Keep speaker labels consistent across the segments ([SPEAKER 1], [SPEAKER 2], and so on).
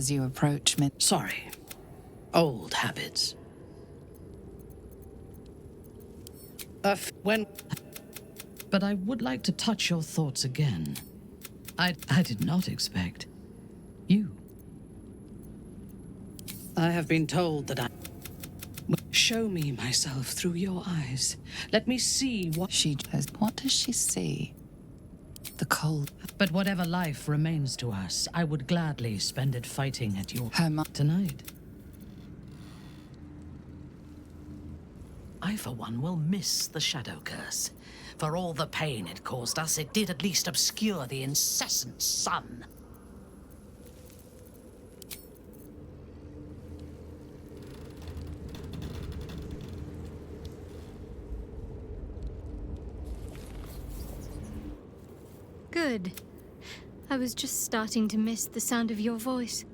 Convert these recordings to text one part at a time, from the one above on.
[SPEAKER 1] as you approach me.
[SPEAKER 2] Sorry. Old habits. When... But I would like to touch your thoughts again. I did not expect you. I have been told that I... Show me myself through your eyes. Let me see what...
[SPEAKER 1] What does she see? The cold.
[SPEAKER 2] But whatever life remains to us, I would gladly spend it fighting at your... tonight. I, for one, will miss the Shadow Curse. For all the pain it caused us, it did at least obscure the incessant sun.
[SPEAKER 3] Good. I was just starting to miss the sound of your voice.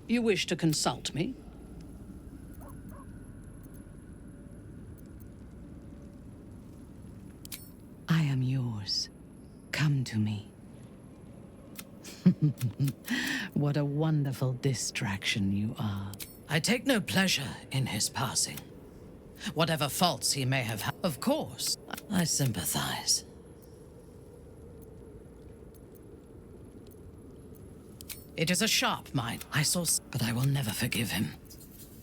[SPEAKER 2] You wish to consult me? I am yours. Come to me. What a wonderful distraction you are. I take no pleasure in his passing. Whatever faults he may have had, of course, I sympathize. It is a sharp mind. But I will never forgive him.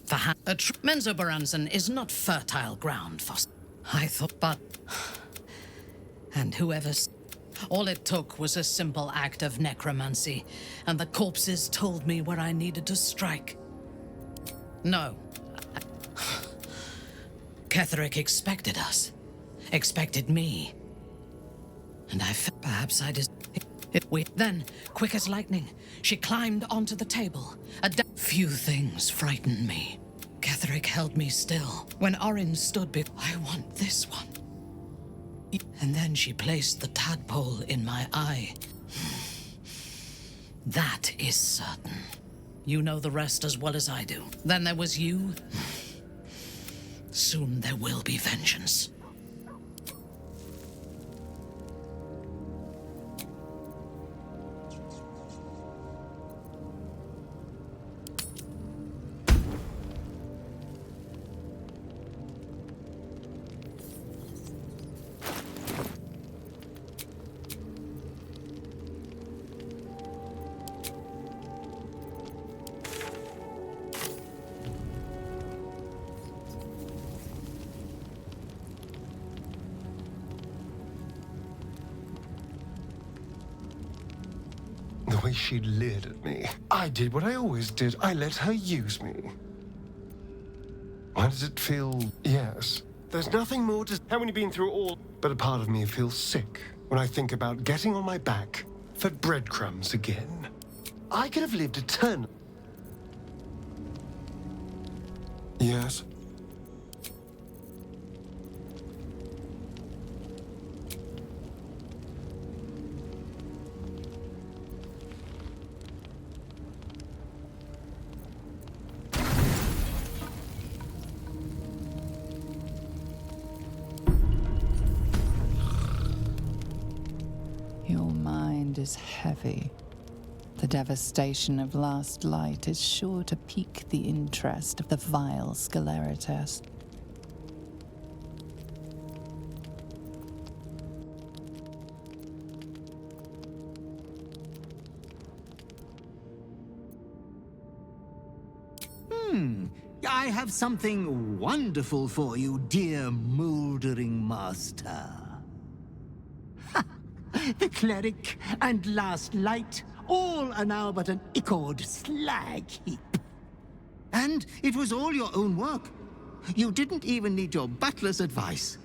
[SPEAKER 2] For Menzoberranzan is not fertile ground for... I thought, but... And whoever's... All it took was a simple act of necromancy, and the corpses told me where I needed to strike. No. Ketheric expected us. Expected me. And I felt perhaps I just... Then, quick as lightning, she climbed onto the table. Few things frightened me. Ketheric held me still. When Orin stood I want this one. And then she placed the tadpole in my eye. That is certain. You know the rest as well as I do. Then there was you. Soon there will be vengeance.
[SPEAKER 4] The way she leered at me. I did what I always did. I let her use me. Why does it feel... Yes. There's nothing more to... Haven't you been through all... But a part of me feels sick when I think about getting on my back for breadcrumbs again. I could have lived eternally. Yes.
[SPEAKER 1] Your mind is heavy. The devastation of last light is sure to pique the interest of the vile Sceleritas.
[SPEAKER 5] I have something wonderful for you, dear mouldering master. The cleric and last light, all are now but an ichord slag heap. And it was all your own work. You didn't even need your butler's advice.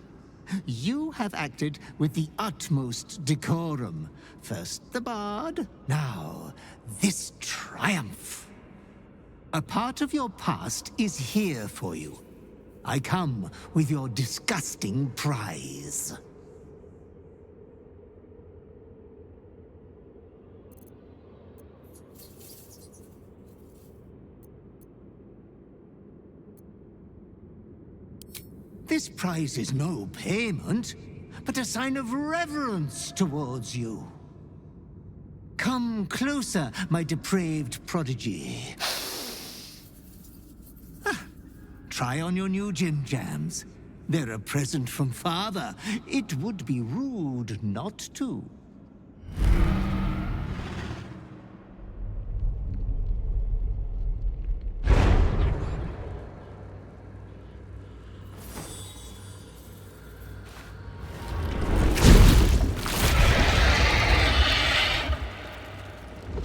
[SPEAKER 5] You have acted with the utmost decorum. First the bard, now this triumph. A part of your past is here for you. I come with your disgusting prize. This prize is no payment, but a sign of reverence towards you. Come closer, my depraved prodigy. Try on your new gym jams. They're a present from Father. It would be rude not to.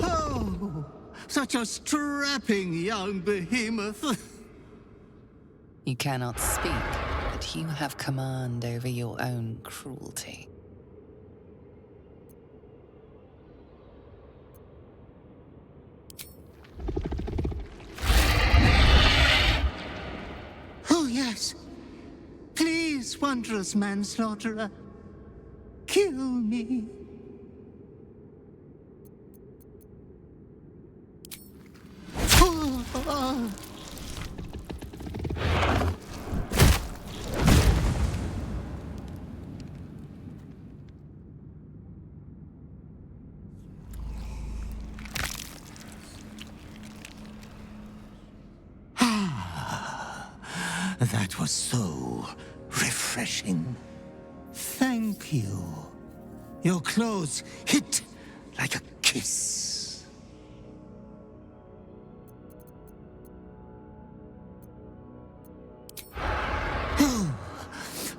[SPEAKER 5] Oh, such a strapping young behemoth.
[SPEAKER 1] You cannot speak, but you have command over your own cruelty.
[SPEAKER 5] Oh, yes. Please, wondrous manslaughterer, kill me. Oh. That was so refreshing. Thank you. Your clothes hit like a kiss. Oh,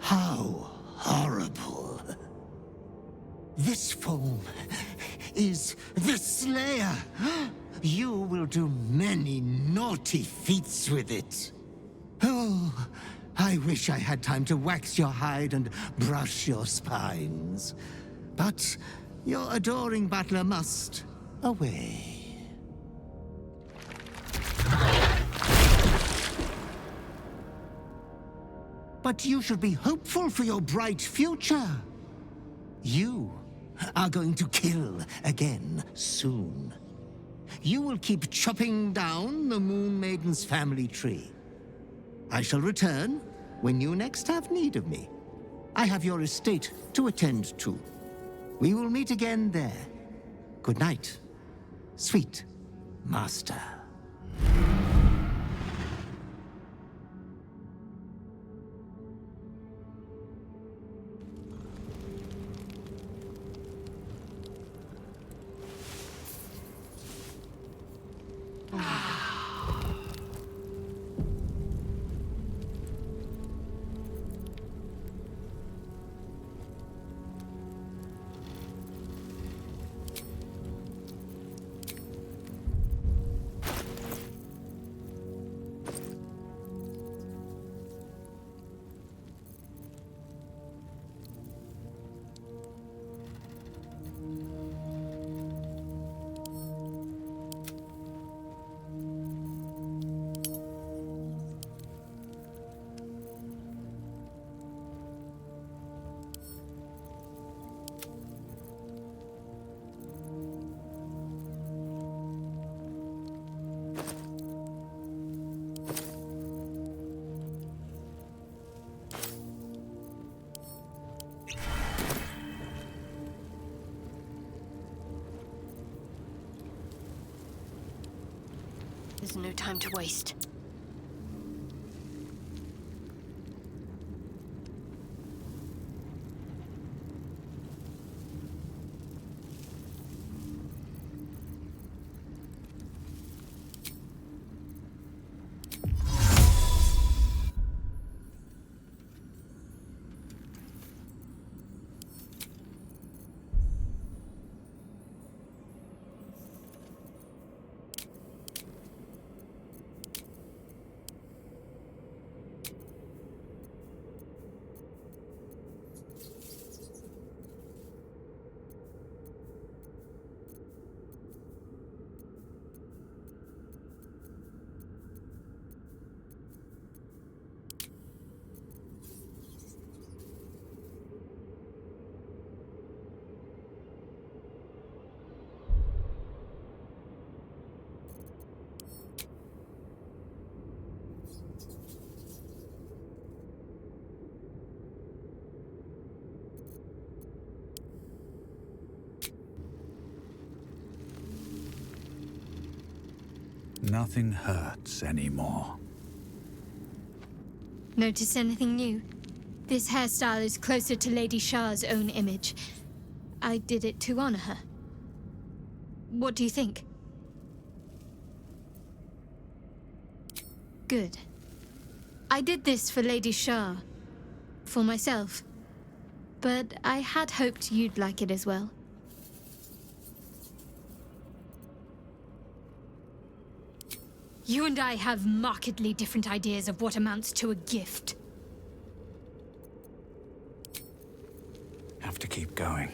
[SPEAKER 5] how horrible. This foam is the Slayer. You will do many naughty feats with it. Oh, I wish I had time to wax your hide and brush your spines. But your adoring butler must away. But you should be hopeful for your bright future. You are going to kill again soon. You will keep chopping down the Moon Maiden's family tree. I shall return when you next have need of me. I have your estate to attend to. We will meet again there. Good night, sweet master.
[SPEAKER 3] There's no time to waste.
[SPEAKER 6] nothing hurts anymore.
[SPEAKER 3] Notice anything new? This hairstyle is closer to Lady Shah's own image. I did it to honor her. What do you think? Good. I did this for Lady Shah. For myself. But I had hoped you'd like it as well. You and I have markedly different ideas of what amounts to a gift.
[SPEAKER 6] Have to keep going.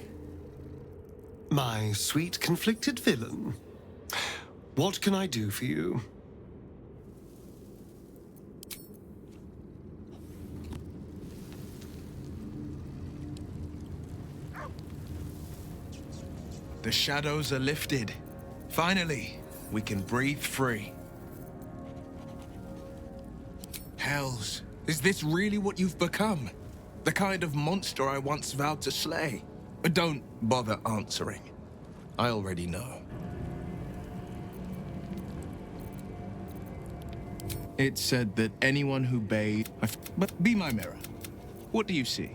[SPEAKER 4] My sweet conflicted villain. What can I do for you?
[SPEAKER 7] The shadows are lifted. Finally, we can breathe free. Hells, is this really what you've become? The kind of monster I once vowed to slay? Don't bother answering. I already know. It said that anyone who bathed... But be my mirror. What do you see?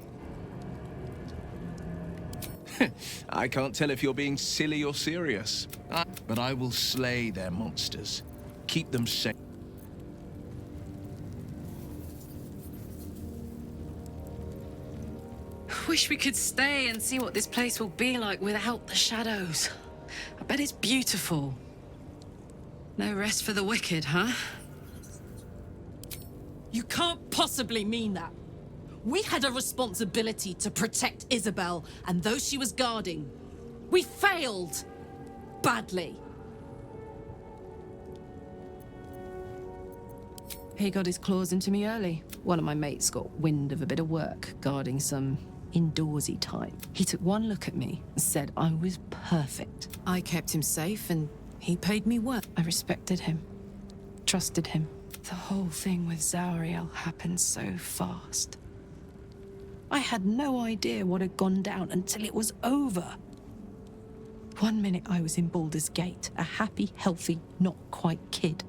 [SPEAKER 7] I can't tell if you're being silly or serious. But I will slay their monsters. Keep them safe.
[SPEAKER 2] Wish we could stay and see what this place will be like without the shadows. I bet it's beautiful. No rest for the wicked, huh?
[SPEAKER 8] You can't possibly mean that. We had a responsibility to protect Isabel and those she was guarding. We failed. Badly.
[SPEAKER 9] He got his claws into me early. One of my mates got wind of a bit of work guarding some indoorsy type. He took one look at me and said I was perfect. I kept him safe and he paid me well. I respected him, trusted him. The whole thing with Zariel happened so fast. I had no idea what had gone down until it was over. One minute I was in Baldur's Gate, a happy, healthy, not quite kid.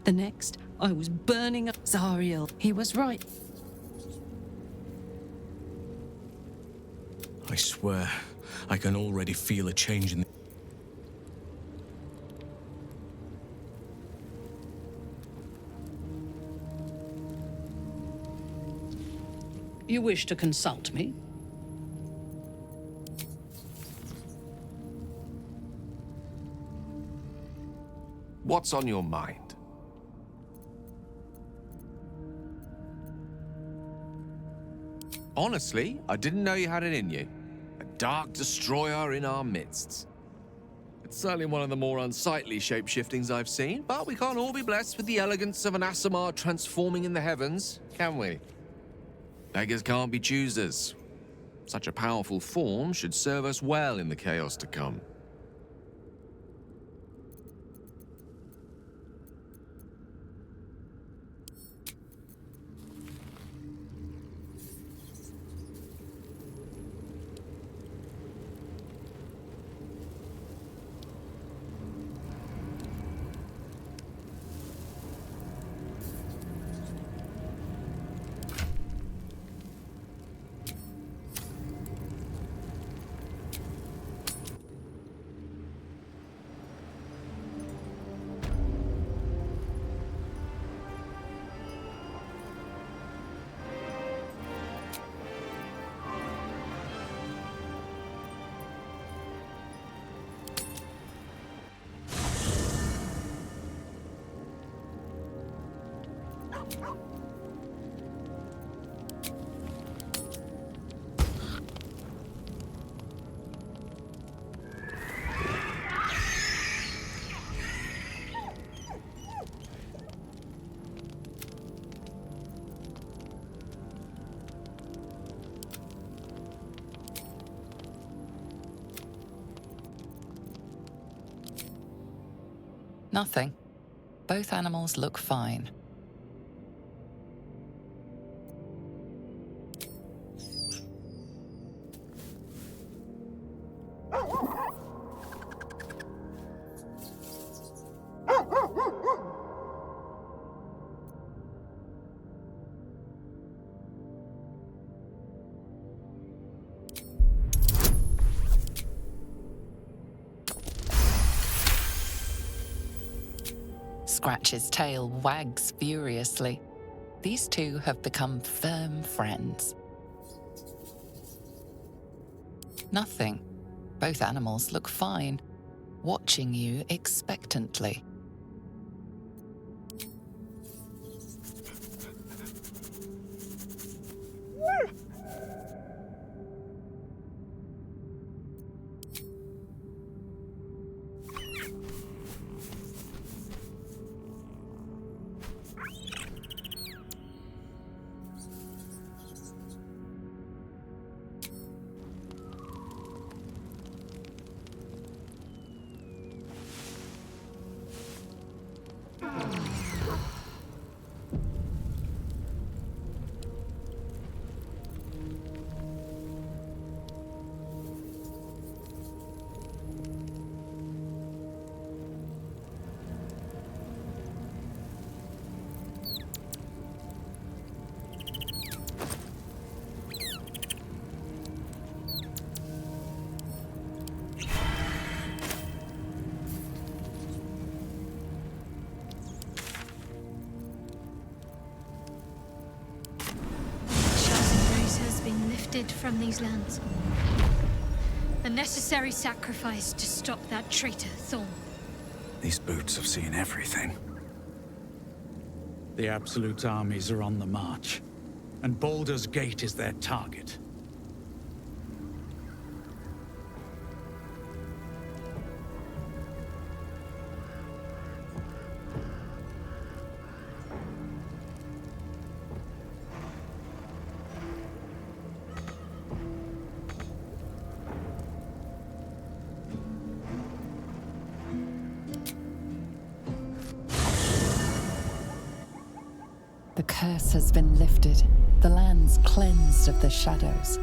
[SPEAKER 9] The next, I was burning up Zariel. He was right.
[SPEAKER 7] I swear, I can already feel a change in...
[SPEAKER 2] You wish to consult me?
[SPEAKER 10] What's on your mind? Honestly, I didn't know you had it in you. A dark destroyer in our midst. It's certainly one of the more unsightly shape-shiftings I've seen, but we can't all be blessed with the elegance of an Aasimar transforming in the heavens, can we? Beggars can't be choosers. Such a powerful form should serve us well in the chaos to come.
[SPEAKER 1] Nothing. Both animals look fine. Scratch's tail wags furiously. These two have become firm friends. Nothing. Both animals look fine, watching you expectantly.
[SPEAKER 3] From these lands. The necessary sacrifice to stop that traitor, Thorn.
[SPEAKER 6] These boots have seen everything.
[SPEAKER 11] The Absolute armies are on the march, and Baldur's Gate is their target.
[SPEAKER 1] The curse has been lifted, the lands cleansed of the shadows.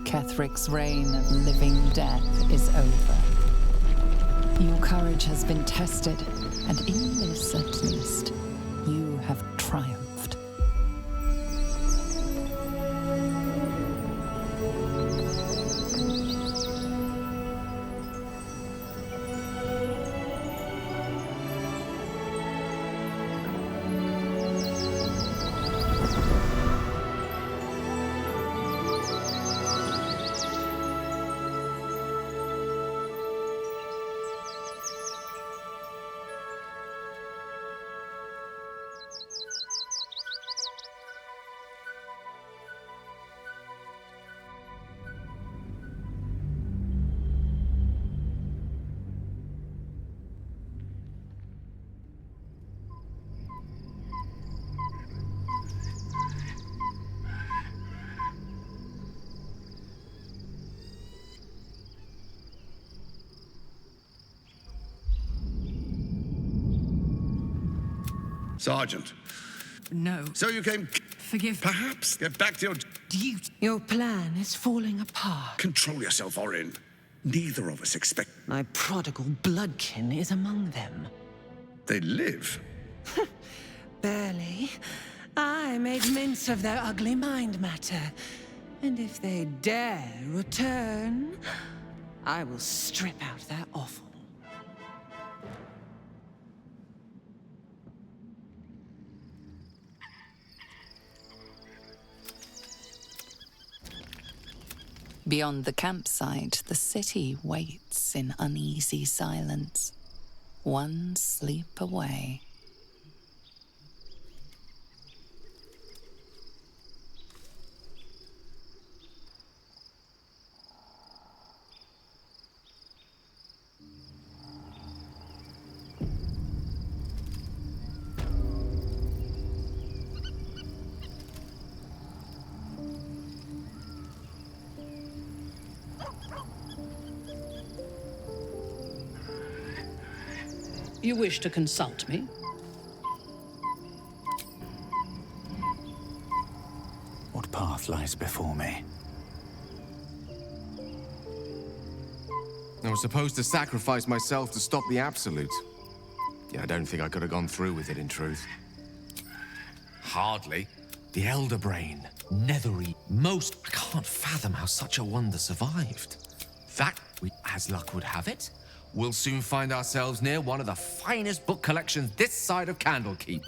[SPEAKER 1] Kethric's reign of living death is over. Your courage has been tested, and in this at least, you have triumphed.
[SPEAKER 12] Sergeant.
[SPEAKER 8] No.
[SPEAKER 12] So you came...
[SPEAKER 8] Forgive...
[SPEAKER 12] Perhaps get back to your...
[SPEAKER 8] Duty. Your plan is falling apart.
[SPEAKER 12] Control yourself, Orin. Neither of us expect...
[SPEAKER 8] My prodigal bloodkin is among them.
[SPEAKER 12] They live.
[SPEAKER 8] Barely. I made mince of their ugly mind matter. And if they dare return, I will strip out their offal.
[SPEAKER 1] Beyond the campsite, the city waits in uneasy silence, one sleep away.
[SPEAKER 8] You wish to consult me?
[SPEAKER 6] What path lies before me?
[SPEAKER 10] I was supposed to sacrifice myself to stop the Absolute. Yeah, I don't think I could have gone through with it, in truth. Hardly. The Elder Brain, Nethery, most... I can't fathom how such a wonder survived. That, as luck would have it, we'll soon find ourselves near one of the finest book collections this side of Candlekeep.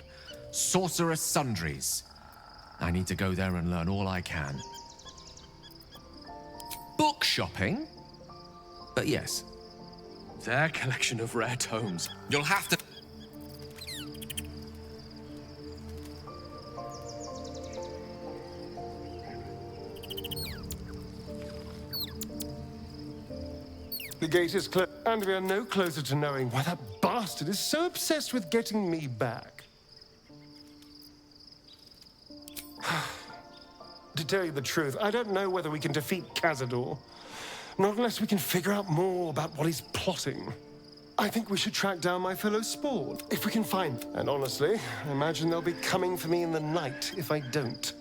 [SPEAKER 10] Sorcerer's Sundries. I need to go there and learn all I can. Book shopping? But yes, their collection of rare tomes. You'll have to...
[SPEAKER 4] The gate is closed, and we are no closer to knowing why that bastard is so obsessed with getting me back. To tell you the truth, I don't know whether we can defeat Cazador. Not unless we can figure out more about what he's plotting. I think we should track down my fellow spawn, if we can find them. And honestly, I imagine they'll be coming for me in the night if I don't.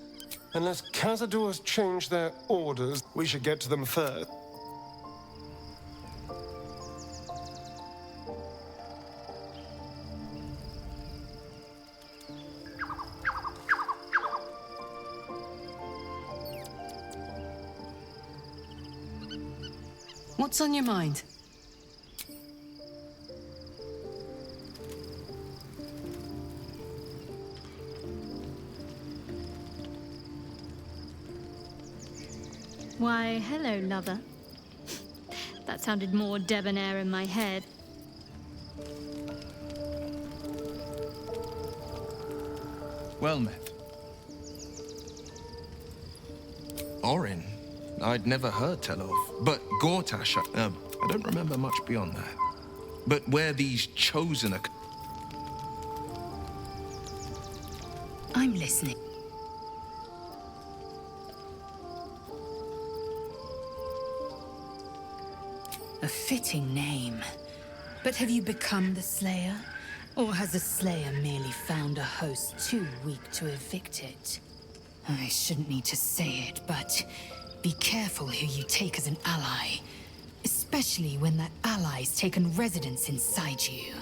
[SPEAKER 4] Unless Cazador has changed their orders, we should get to them first.
[SPEAKER 9] What's on your mind?
[SPEAKER 3] Why, hello, lover. That sounded more debonair in my head.
[SPEAKER 7] Well met. Orin, I'd never heard tell of, but Gortash, I don't remember much beyond that. But where these chosen are...
[SPEAKER 13] I'm listening. A fitting name. But have you become the Slayer? Or has the Slayer merely found a host too weak to evict it? I shouldn't need to say it, but be careful who you take as an ally. Especially when that ally's taken residence inside you.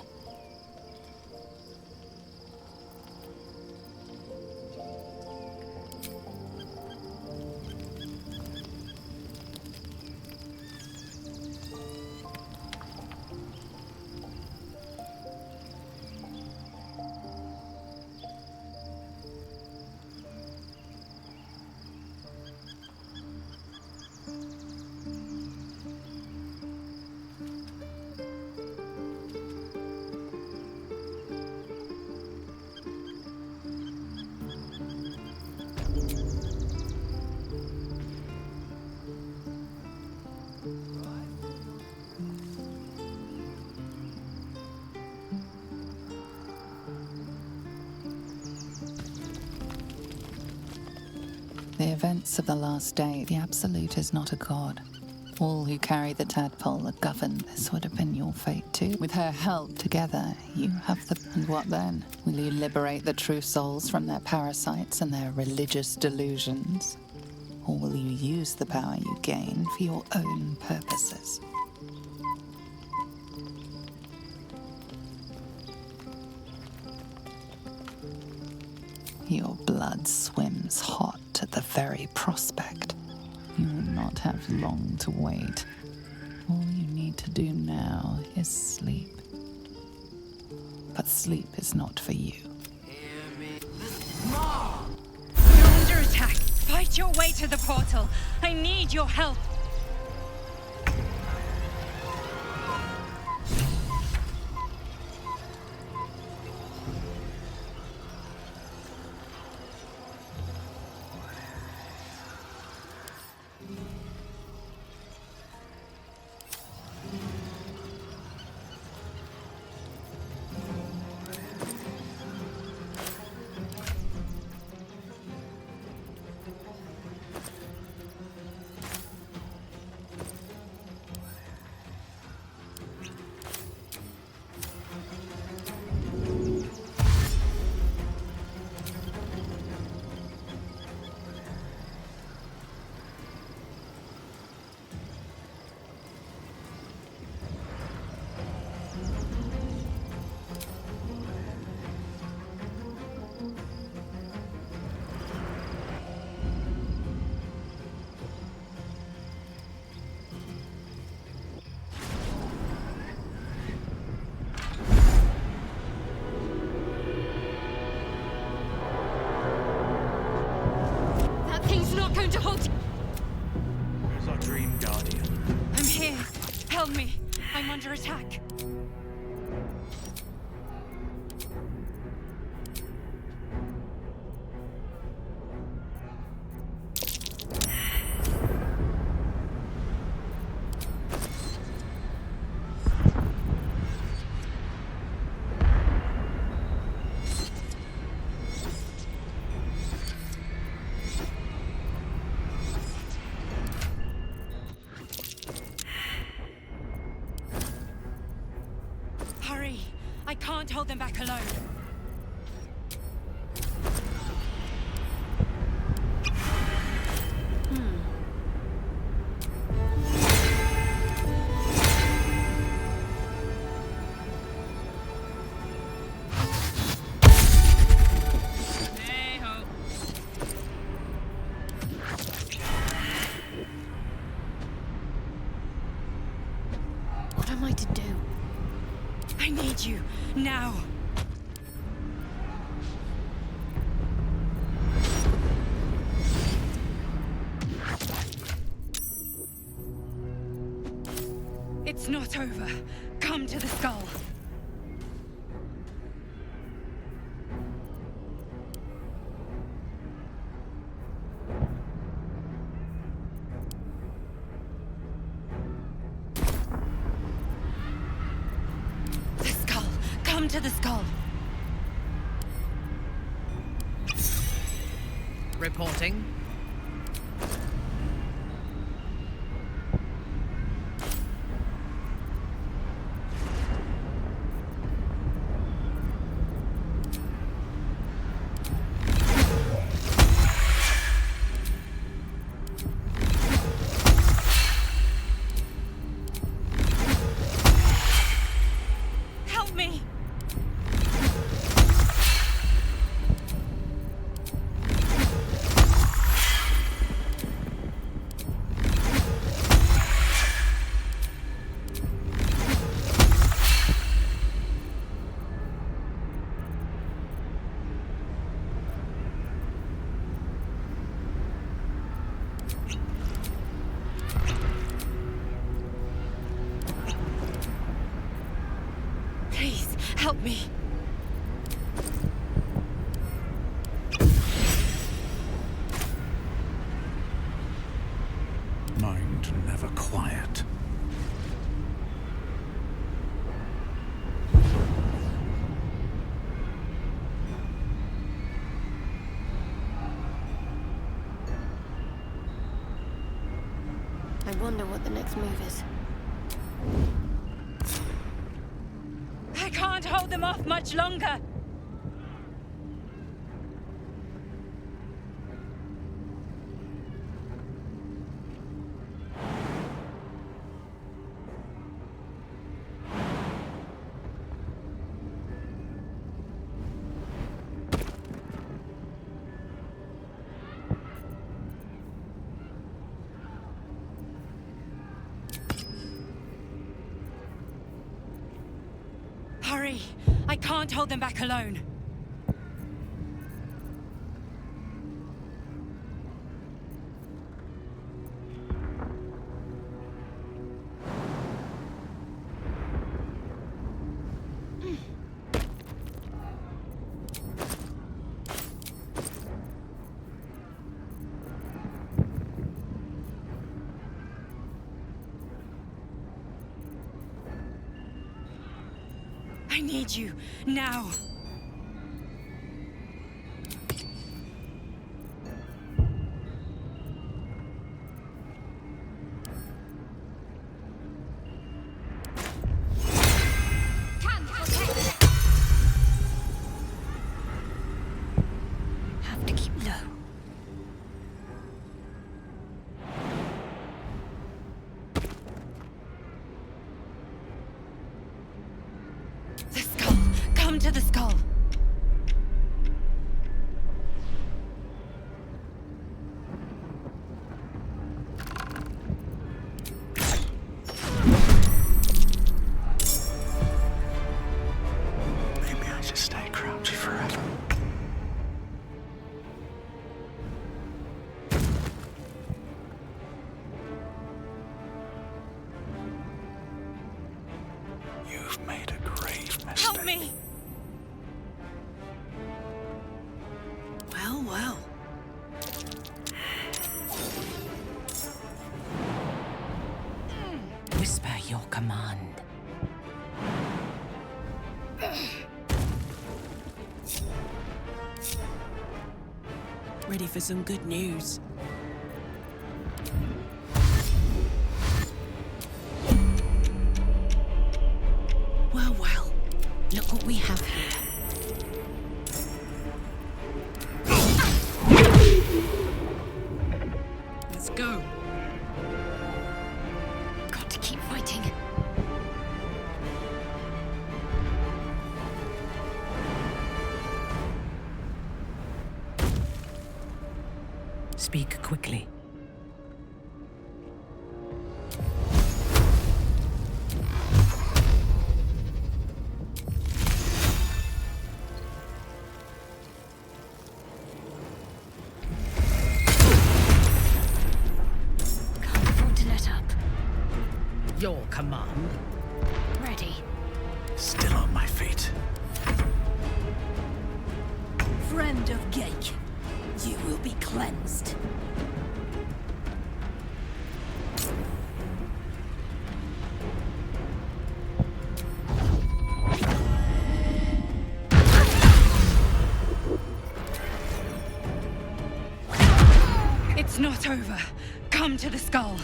[SPEAKER 1] The events of the last day, the Absolute is not a god. All who carry the tadpole are governed. This would have been your fate too. With her help, together, you have the... And what then? Will you liberate the true souls from their parasites and their religious delusions? Or will you use the power you gain for your own purposes? Your blood swims hot at the very prospect. You will not have long to wait. All you need to do now is sleep. But sleep is not for you.
[SPEAKER 14] You're under attack. Fight your way to the portal. I need your help. I'm under attack. Hurry! I can't hold them back alone. Hey-ho.
[SPEAKER 3] What am I to do?
[SPEAKER 14] I need you, now! It's not over. Come to the skull. The skull. Come to the skull.
[SPEAKER 2] Reporting.
[SPEAKER 14] Help me! Please, help me.
[SPEAKER 11] Mind never quiet.
[SPEAKER 3] I wonder what the next move is.
[SPEAKER 14] I can't hold them off much longer. Hurry! I can't hold them back alone. I need you, now! Have to keep low. The skull! Come to the skull!
[SPEAKER 6] Maybe I should stay crouched forever. You've made a grave mistake.
[SPEAKER 14] Help me!
[SPEAKER 2] Well, well.
[SPEAKER 13] Whisper your command.
[SPEAKER 9] Ready for some good news. Well, well. Look what we have here. Let's go.
[SPEAKER 3] Got to keep fighting.
[SPEAKER 13] Speak quickly.
[SPEAKER 3] Can't afford to let up.
[SPEAKER 13] Your command.
[SPEAKER 3] Ready.
[SPEAKER 6] Still on my feet.
[SPEAKER 13] Friend of Gake, you will be cleansed.
[SPEAKER 14] It's not over. Come to the skull.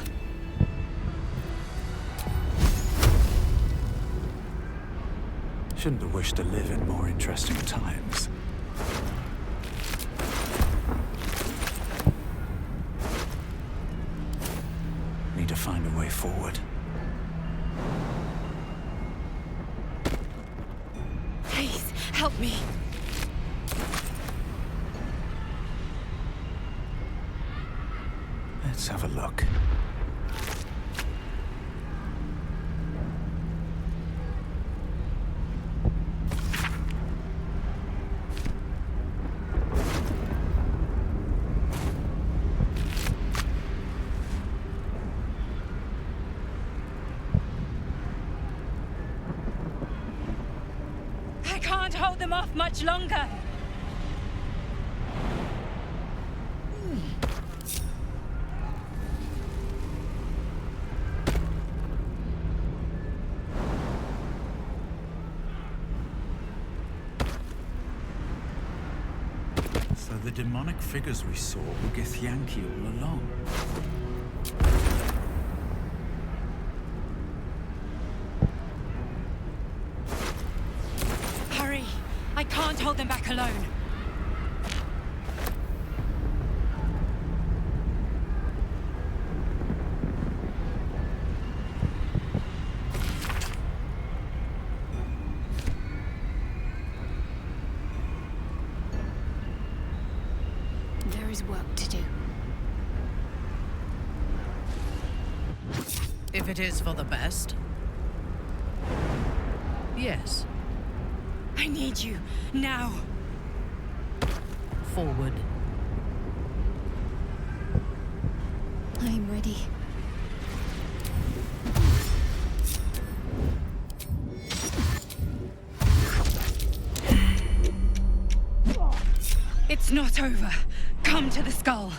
[SPEAKER 6] Shouldn't have wished to live in more interesting times. Need to find a way forward.
[SPEAKER 14] Please, help me.
[SPEAKER 6] Let's have a look.
[SPEAKER 14] I can't hold them off much longer.
[SPEAKER 11] So the demonic figures we saw were Githyanki all along.
[SPEAKER 14] Hurry! I can't hold them back alone.
[SPEAKER 3] There is work to do.
[SPEAKER 2] If it is for the best. Yes.
[SPEAKER 14] I need you, now.
[SPEAKER 2] Forward.
[SPEAKER 3] I'm ready.
[SPEAKER 14] It's not over. Come to the skull.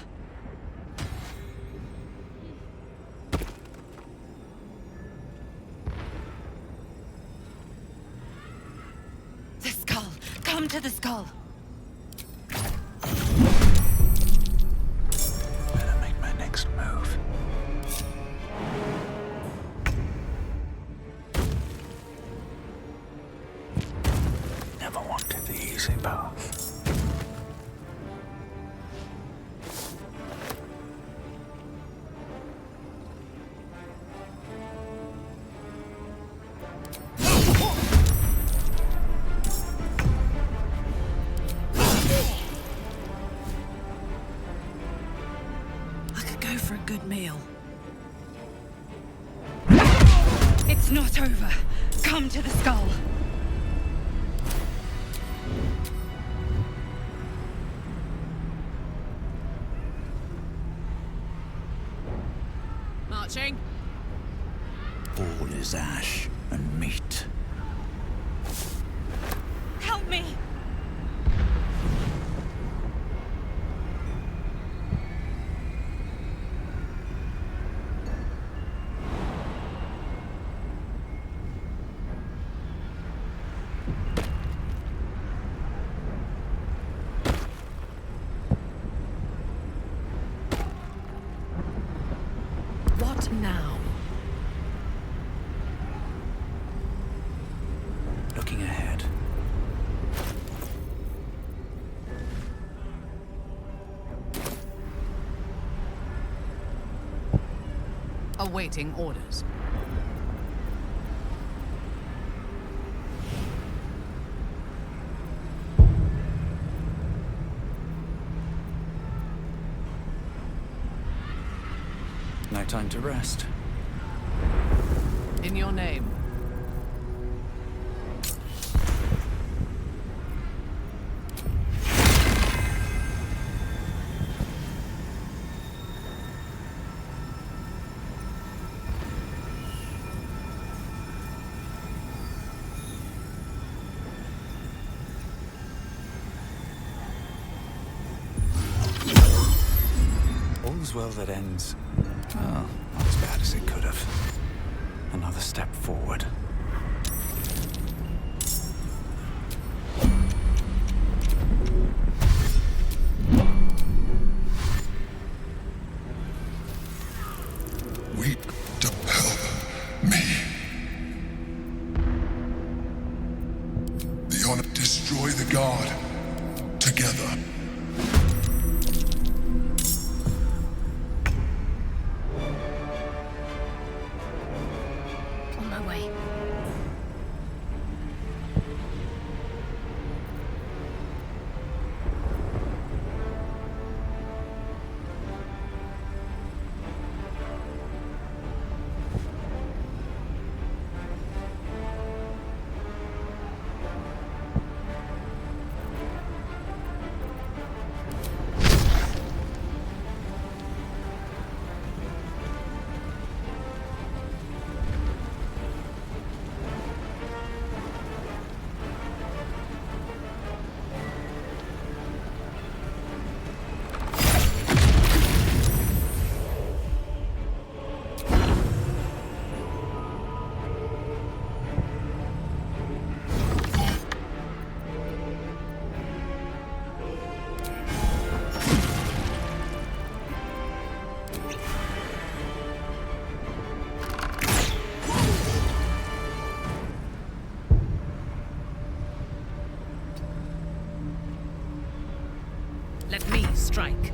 [SPEAKER 14] The skull. Come to the skull.
[SPEAKER 6] Better make my next move. Never wanted the easy path.
[SPEAKER 2] I could go for a good meal.
[SPEAKER 14] It's not over. Come to the skull.
[SPEAKER 8] Marching.
[SPEAKER 6] All is ash and meat.
[SPEAKER 2] now?
[SPEAKER 6] Looking ahead.
[SPEAKER 2] Awaiting orders.
[SPEAKER 6] No time to rest.
[SPEAKER 2] In your name.
[SPEAKER 6] All's well that ends. Well, not as bad as it could have. Another step forward.
[SPEAKER 12] We don't help me. The honor destroy the god together.
[SPEAKER 3] On my way.
[SPEAKER 2] Let me strike.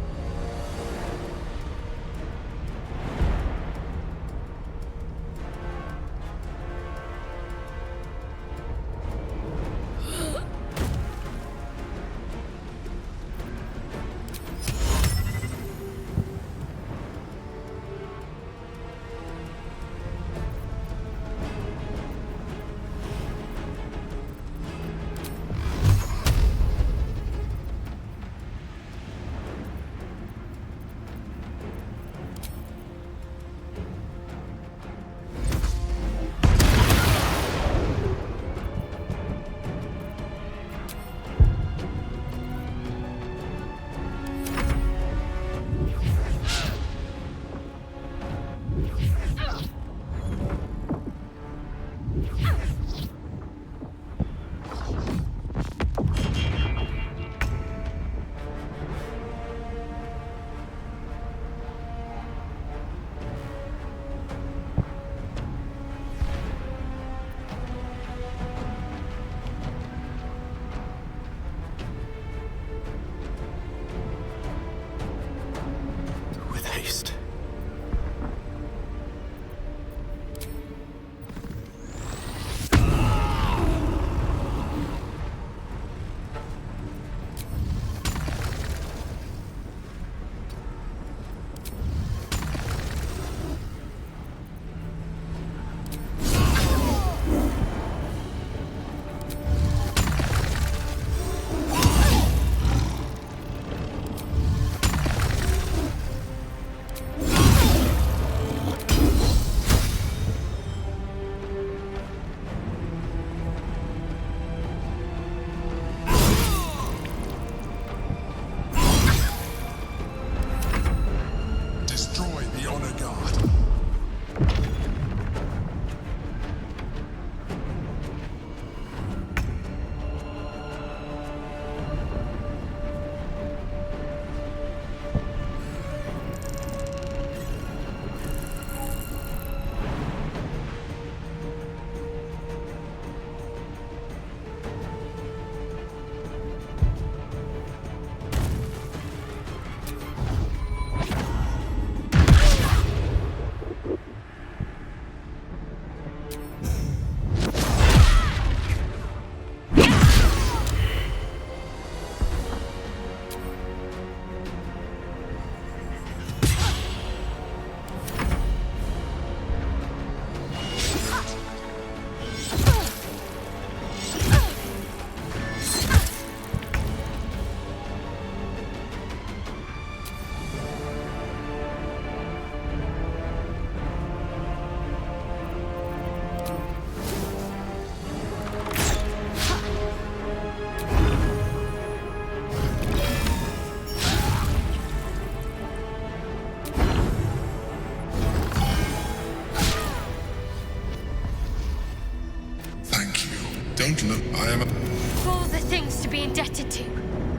[SPEAKER 12] ain't look. I am.
[SPEAKER 3] Of all the things to be indebted to,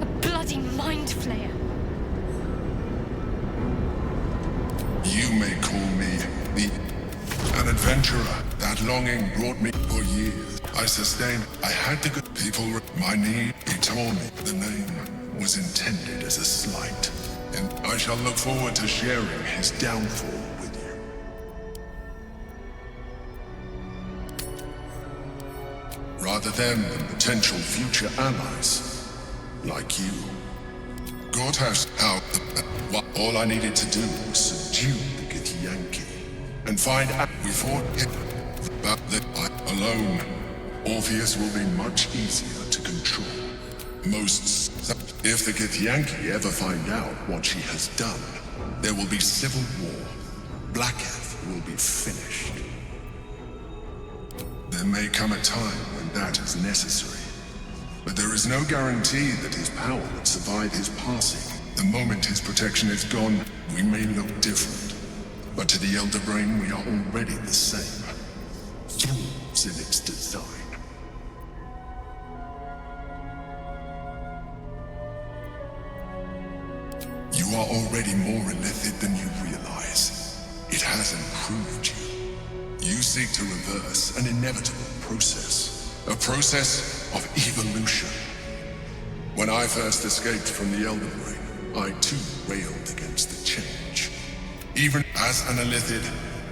[SPEAKER 3] a bloody mind flayer.
[SPEAKER 12] You may call me an adventurer. That longing brought me for years. I sustained. I had the good people. My need. He told me the name was intended as a slight, and I shall look forward to sharing his downfall with you. Rather than potential future allies like you. God has how. All I needed to do was subdue the Githyanki and find out before him. But that I alone, Orpheus will be much easier to control. If the Githyanki ever find out what she has done, there will be civil war. Blackheath will be finished. There may come a time when that is necessary, but there is no guarantee that his power would survive his passing. The moment his protection is gone, we may look different, but to the Elder Brain we are already the same. Fools in its design. You are already more illithid than you realize. It has improved you. You seek to reverse an inevitable process. A process of evolution. When I first escaped from the Elder Brain, I too railed against the change. Even as an illithid,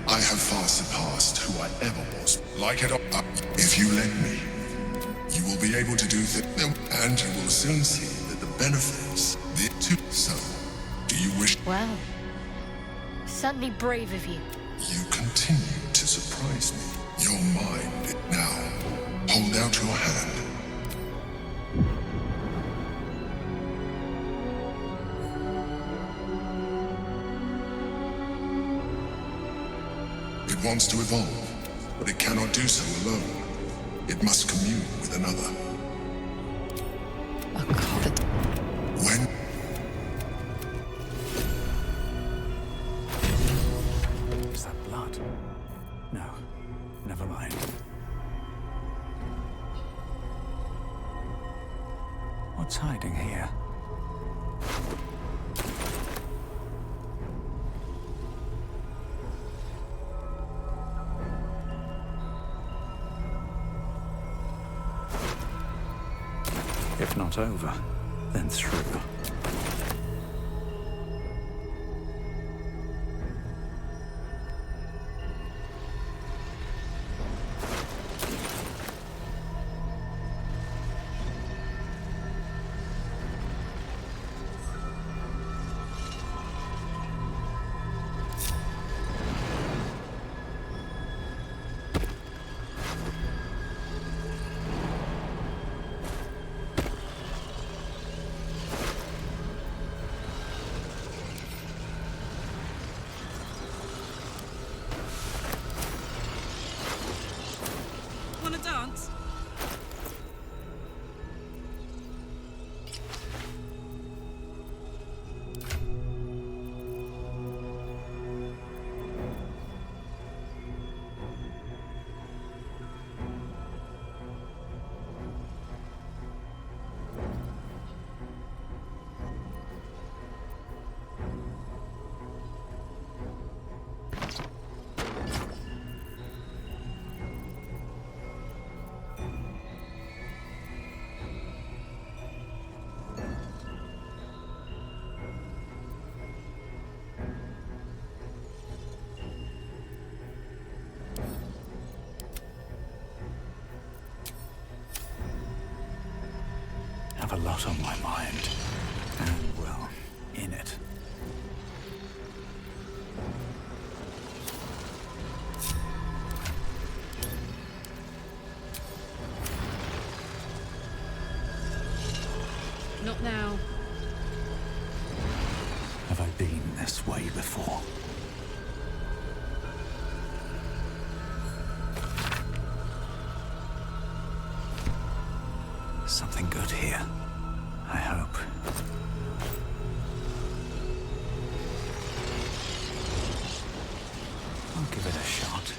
[SPEAKER 12] I have far surpassed who I ever was. Like it or not, if you let me, you will be able to do things, and you will soon see that the benefits, So, do you wish?
[SPEAKER 3] Well, certainly brave of you.
[SPEAKER 12] You continue to surprise me. Your mind. Now, hold out your hand. It wants to evolve, but it cannot do so alone. It must commune with another. When?
[SPEAKER 6] Is that blood? No, never mind. What's hiding here? If not over, then through.
[SPEAKER 8] Wanna dance?
[SPEAKER 6] Have a lot on my mind. And, well, in it.
[SPEAKER 9] Not now.
[SPEAKER 6] Have I been this way before? Something good here. I hope. I'll give it a shot.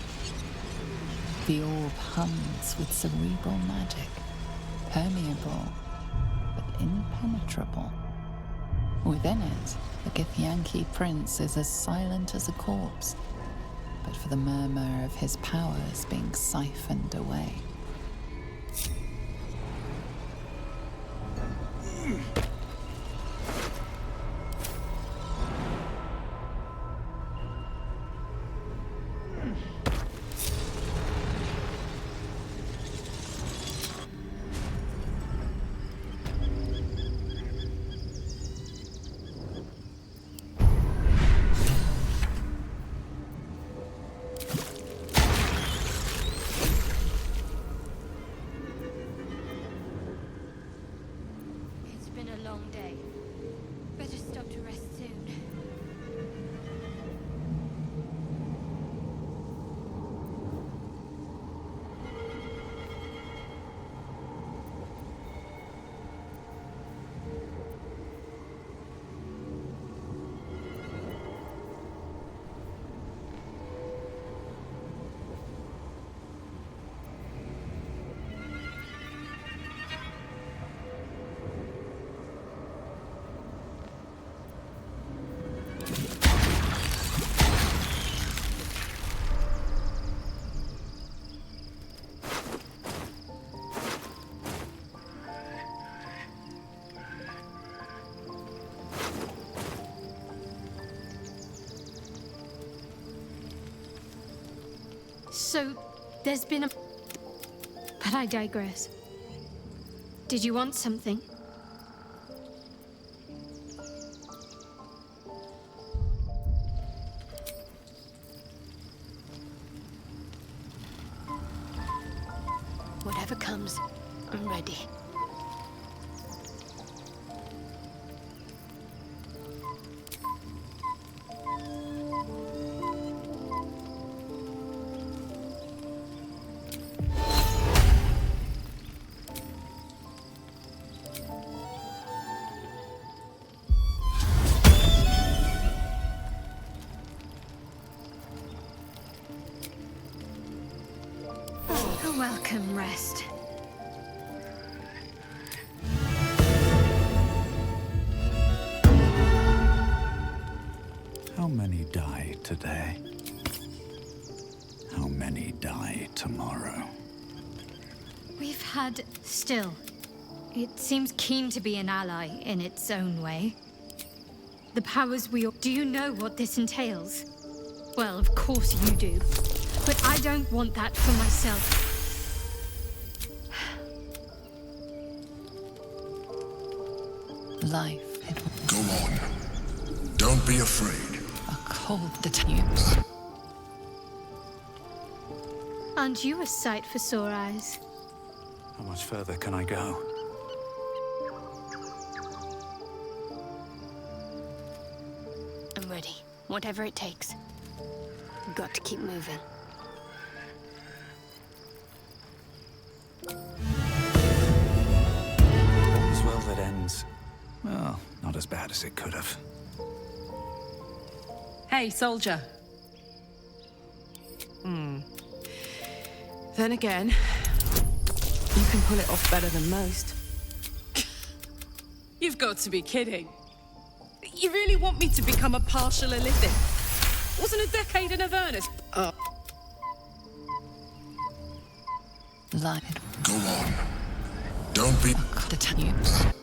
[SPEAKER 1] The orb hums with cerebral magic, permeable, but impenetrable. Within it, the Githyanki prince is as silent as a corpse, but for the murmur of his powers being siphoned away.
[SPEAKER 3] It's been a long day. Better stop to rest soon. So, there's been a... But I digress. Did you want something? Whatever comes, I'm ready. A welcome rest.
[SPEAKER 6] How many die today? How many die tomorrow?
[SPEAKER 3] We've had... Still. It seems keen to be an ally in its own way. The powers we... Do you know what this entails? Well, of course you do. But I don't want that for myself.
[SPEAKER 1] Life, it
[SPEAKER 12] Go on. Don't be afraid.
[SPEAKER 1] a cold detutes.
[SPEAKER 3] Aren't you a sight for sore eyes?
[SPEAKER 6] How much further can I go?
[SPEAKER 3] I'm ready. Whatever it takes. Got to keep moving.
[SPEAKER 6] All's well that ends. Well, not as bad as it could have.
[SPEAKER 9] Hey, soldier. Then again, you can pull it off better than most. You've got to be kidding. You really want me to become a partial Illithid? Wasn't a decade in Avernus?
[SPEAKER 1] Life,
[SPEAKER 12] Go on. Don't be...
[SPEAKER 1] detutes.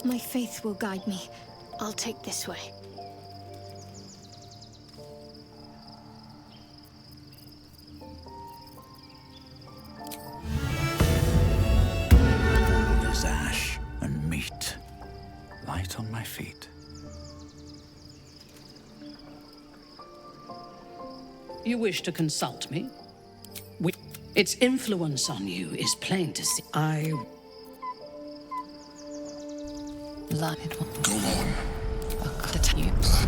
[SPEAKER 3] My faith will guide me. I'll take this way.
[SPEAKER 6] All is ash and meat. Light on my feet.
[SPEAKER 2] You wish to consult me? Its influence on you is plain to see.
[SPEAKER 1] Life,
[SPEAKER 12] Go on.
[SPEAKER 1] detutes.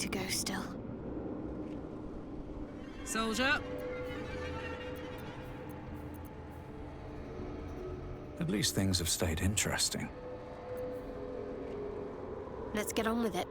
[SPEAKER 15] to go still.
[SPEAKER 8] Soldier.
[SPEAKER 6] At least things have stayed interesting.
[SPEAKER 15] Let's get on with it.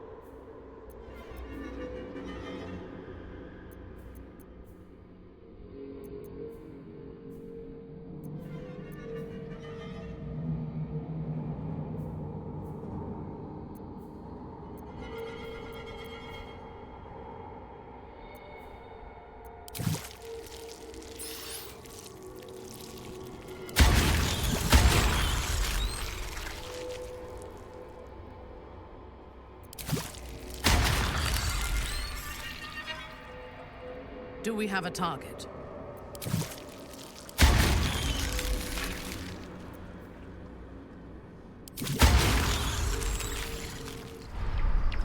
[SPEAKER 8] Do we have a target?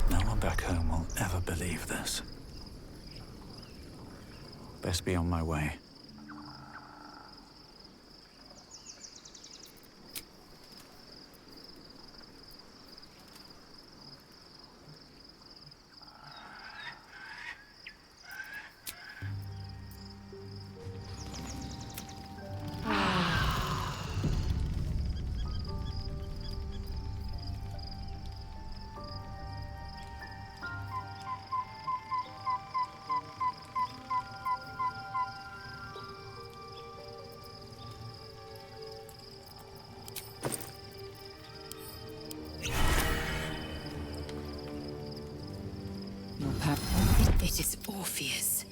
[SPEAKER 6] No one back home will ever believe this. Best be on my way.
[SPEAKER 13] It is Orpheus,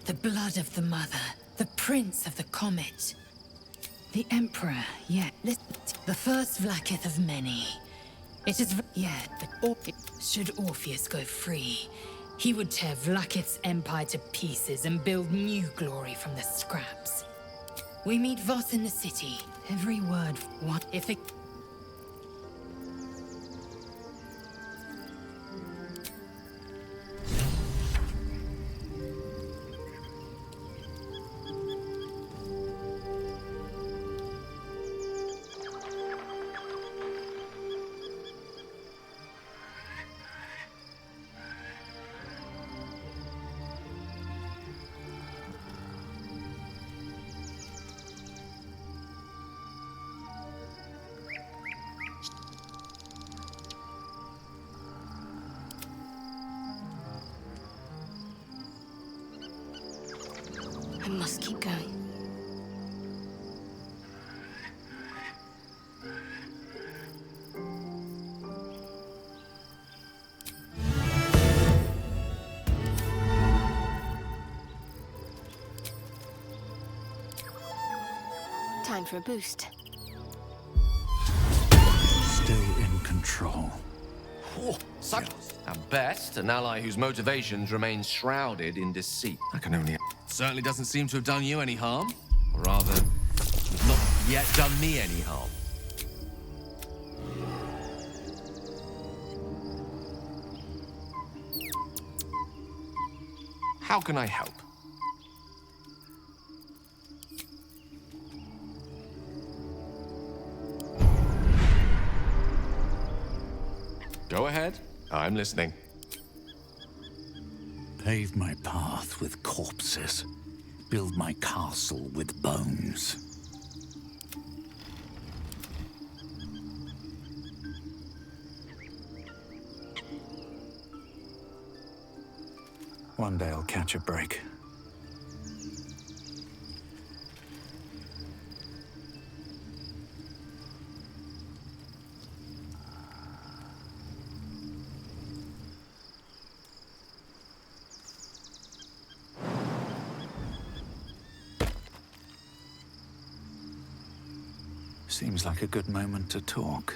[SPEAKER 13] the blood of the mother, the prince of the comet. The emperor, yeah, the first Vlaakith of many. It is, yeah, but should Orpheus go free, he would tear Vlaakith's empire to pieces and build new glory from the scraps. We meet Voss in the city. Every word, what if it...
[SPEAKER 15] I must keep going. Time for a boost.
[SPEAKER 6] Still in control.
[SPEAKER 10] At best, an ally whose motivations remain shrouded in deceit. I can only... Certainly doesn't seem to have done you any harm. Or rather, has not yet done me any harm. How can I help? Go ahead. I'm listening.
[SPEAKER 6] Pave my path with corpses. Build my castle with bones. One day I'll catch a break. Seems like a good moment to talk.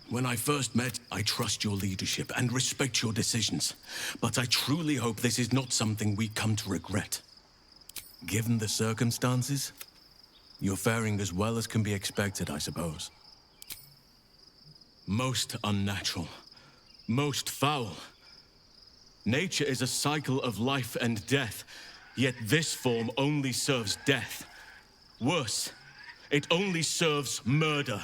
[SPEAKER 7] When I first met, I trust your leadership and respect your decisions. But I truly hope this is not something we come to regret. Given the circumstances, you're faring as well as can be expected, I suppose. Most unnatural. Most foul. Nature is a cycle of life and death, yet this form only serves death. Worse, it only serves murder.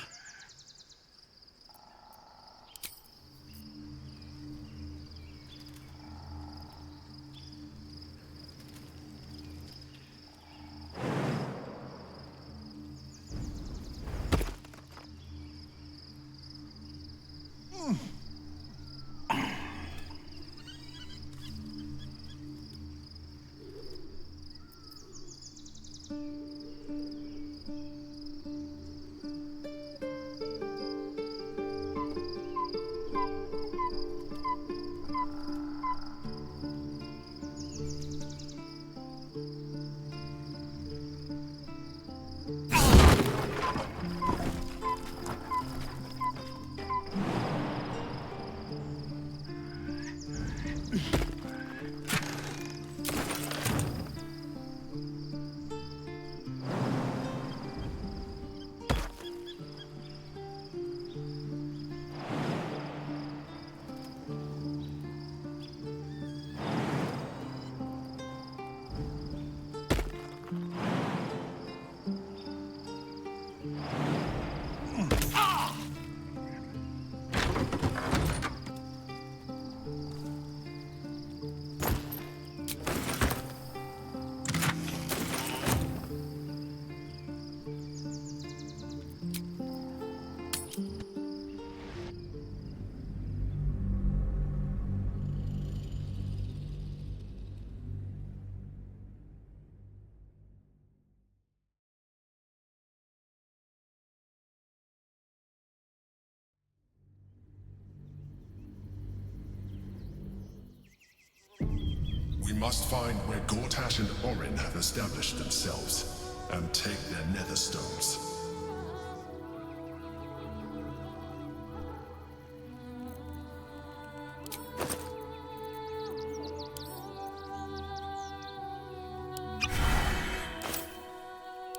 [SPEAKER 12] We must find where Gortash and Orin have established themselves, and take their nether stones.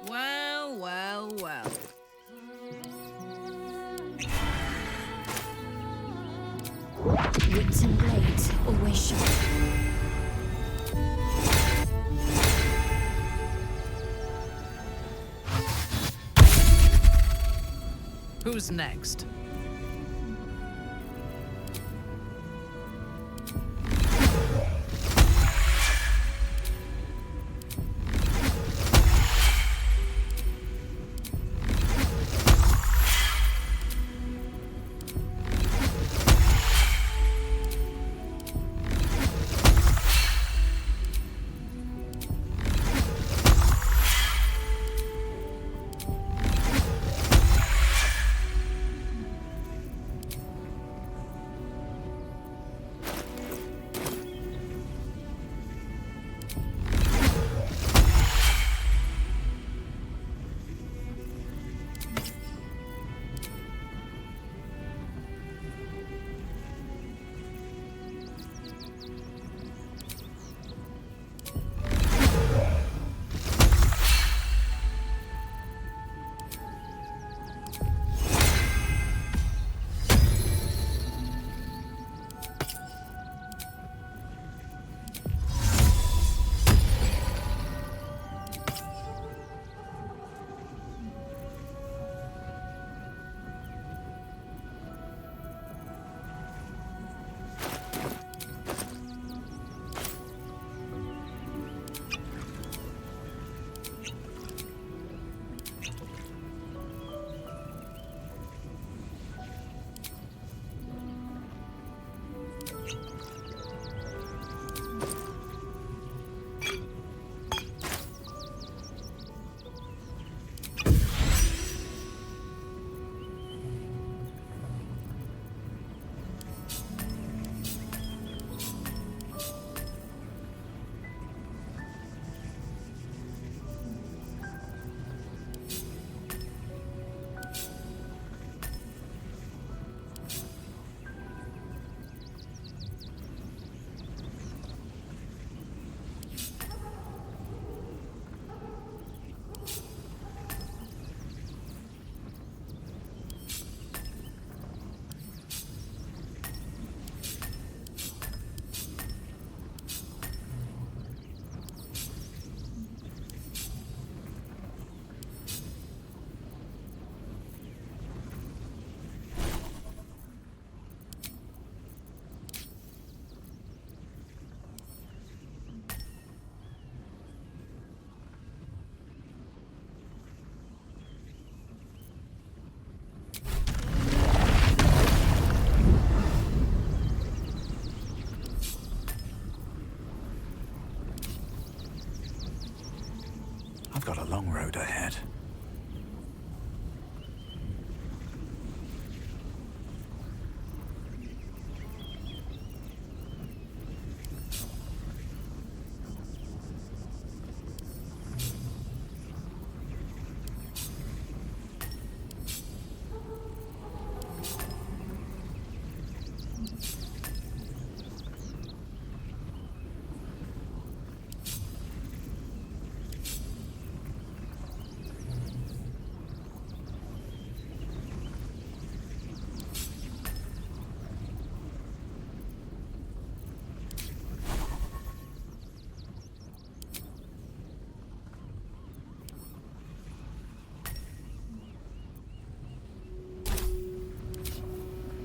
[SPEAKER 13] Well, well, well.
[SPEAKER 3] Wits and blades always sharp.
[SPEAKER 2] Who's next?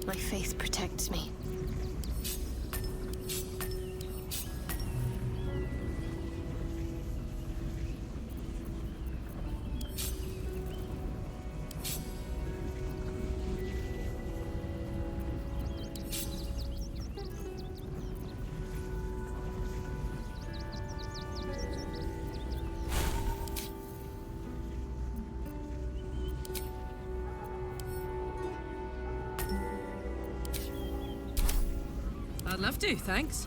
[SPEAKER 15] My faith protects me.
[SPEAKER 8] I'd love to, thanks.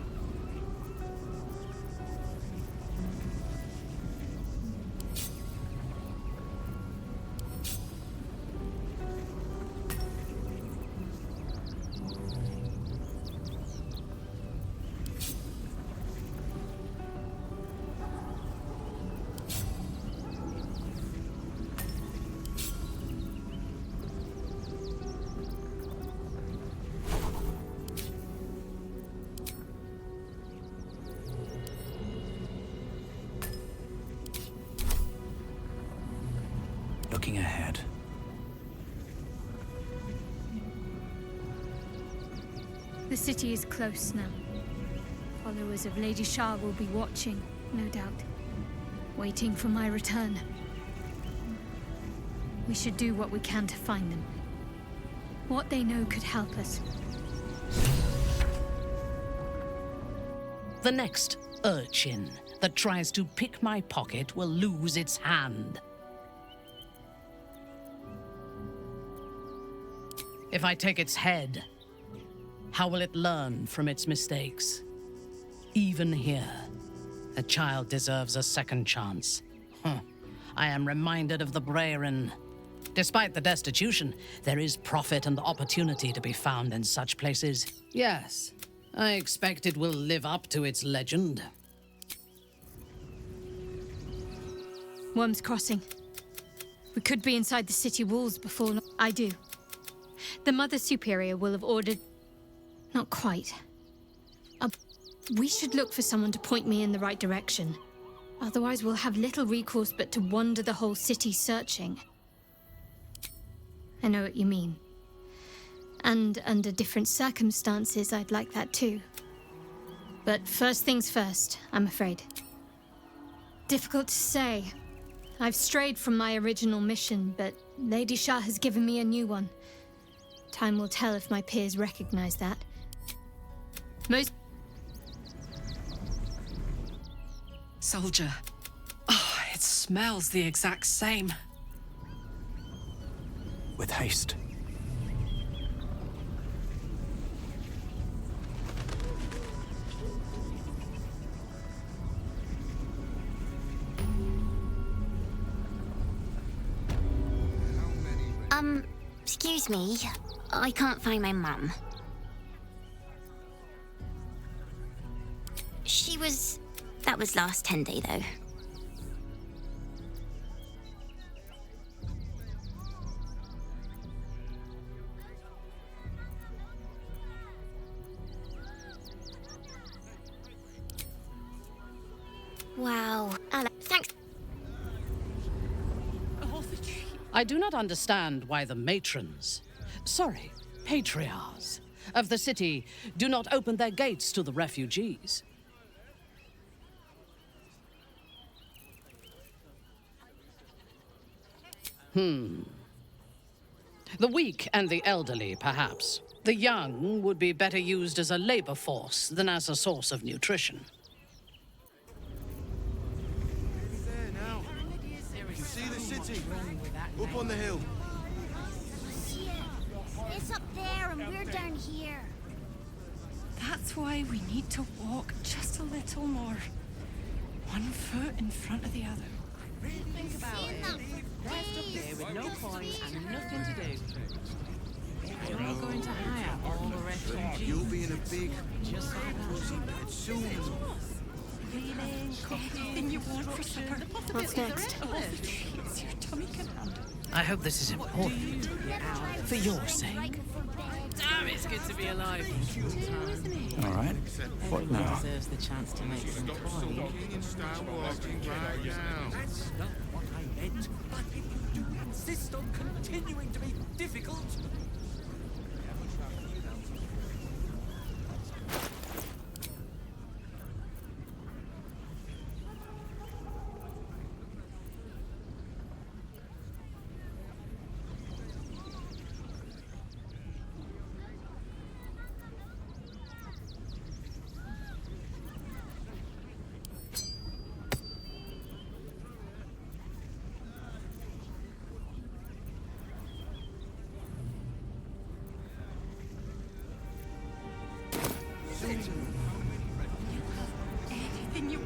[SPEAKER 6] Looking ahead.
[SPEAKER 3] The city is close now. Followers of Lady Shah will be watching, no doubt. Waiting for my return. We should do what we can to find them. What they know could help us.
[SPEAKER 2] The next urchin that tries to pick my pocket will lose its hand. If I take its head, how will it learn from its mistakes? Even here, a child deserves a second chance. I am reminded of the Brerin. Despite the destitution, there is profit and opportunity to be found in such places. Yes, I expect it will live up to its legend.
[SPEAKER 3] Worm's Crossing. We could be inside the city walls before... I do. The Mother Superior will have ordered... Not quite. We should look for someone to point me in the right direction. Otherwise we'll have little recourse but to wander the whole city searching. I know what you mean. And under different circumstances, I'd like that too. But first things first, I'm afraid. Difficult to say. I've strayed from my original mission, but Lady Shah has given me a new one. Time will tell if my peers recognize that. Most...
[SPEAKER 9] Soldier. Oh, it smells the exact same.
[SPEAKER 6] With haste.
[SPEAKER 16] Excuse me. I can't find my mum. That was last Sunday, though. Wow. Thanks.
[SPEAKER 2] I do not understand why the matrons, patriarchs of the city do not open their gates to the refugees. The weak and the elderly, perhaps. The young would be better used as a labor force than as a source of nutrition.
[SPEAKER 17] You can see the city, up on the hill.
[SPEAKER 16] It's up there and we're down here.
[SPEAKER 14] That's why we need to walk just a little more. One foot in front of the other.
[SPEAKER 18] Really think about it. Rest up there with no coin and nothing to do. We're all going to hire all the refugees.
[SPEAKER 17] You'll be in a big, just cozy bed soon.
[SPEAKER 14] Anything you want for supper.
[SPEAKER 15] What's next?
[SPEAKER 14] All the treats your tummy can handle.
[SPEAKER 2] I hope this is important. For your sake.
[SPEAKER 18] Damn, it's good to be alive.
[SPEAKER 6] All right. What now?
[SPEAKER 18] Deserves the chance to make some coin.
[SPEAKER 17] That's not what I meant. But if you do insist on continuing to be difficult...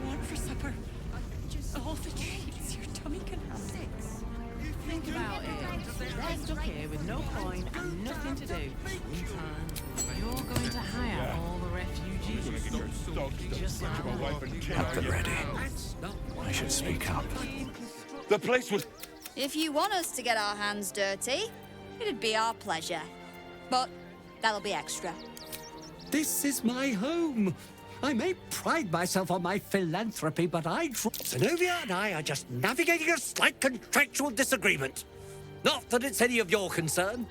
[SPEAKER 14] want for supper? All the treats your tummy can handle.
[SPEAKER 18] Think about it. They're stuck here with no coin and nothing to do. In time, you're going to hire all the refugees. Just
[SPEAKER 6] At the ready. I should speak up.
[SPEAKER 12] The place was...
[SPEAKER 19] If you want us to get our hands dirty, it'd be our pleasure. But that'll be extra.
[SPEAKER 20] This is my home. I may pride myself on my philanthropy, but Zenobia and I are just navigating a slight contractual disagreement. Not that it's any of your concern.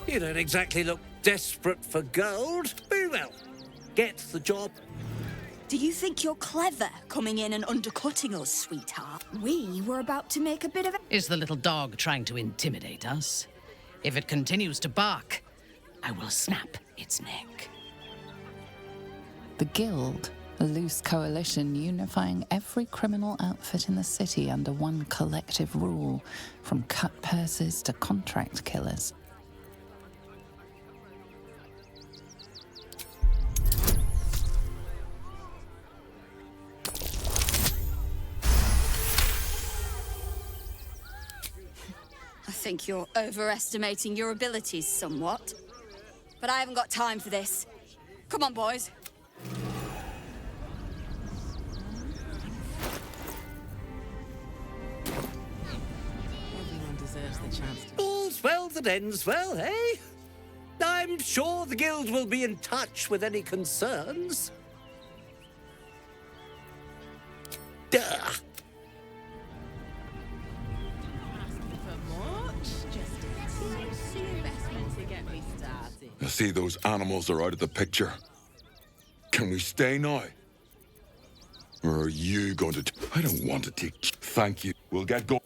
[SPEAKER 20] You don't exactly look desperate for gold. Very well. Get the job.
[SPEAKER 19] Do you think you're clever coming in and undercutting us, sweetheart? We were about to make a bit of a...
[SPEAKER 2] Is the little dog trying to intimidate us? If it continues to bark, I will snap its neck.
[SPEAKER 1] The Guild, a loose coalition unifying every criminal outfit in the city under one collective rule, from cut purses to contract killers.
[SPEAKER 19] I think you're overestimating your abilities somewhat. But I haven't got time for this. Come on, boys.
[SPEAKER 18] Everyone deserves the chance to...
[SPEAKER 20] All's well that ends well, eh? I'm sure the Guild will be in touch with any concerns. Duh.
[SPEAKER 12] I see those animals are out of the picture. Can we stay now? Or are you going to... I don't want to take... Thank you. We'll get going.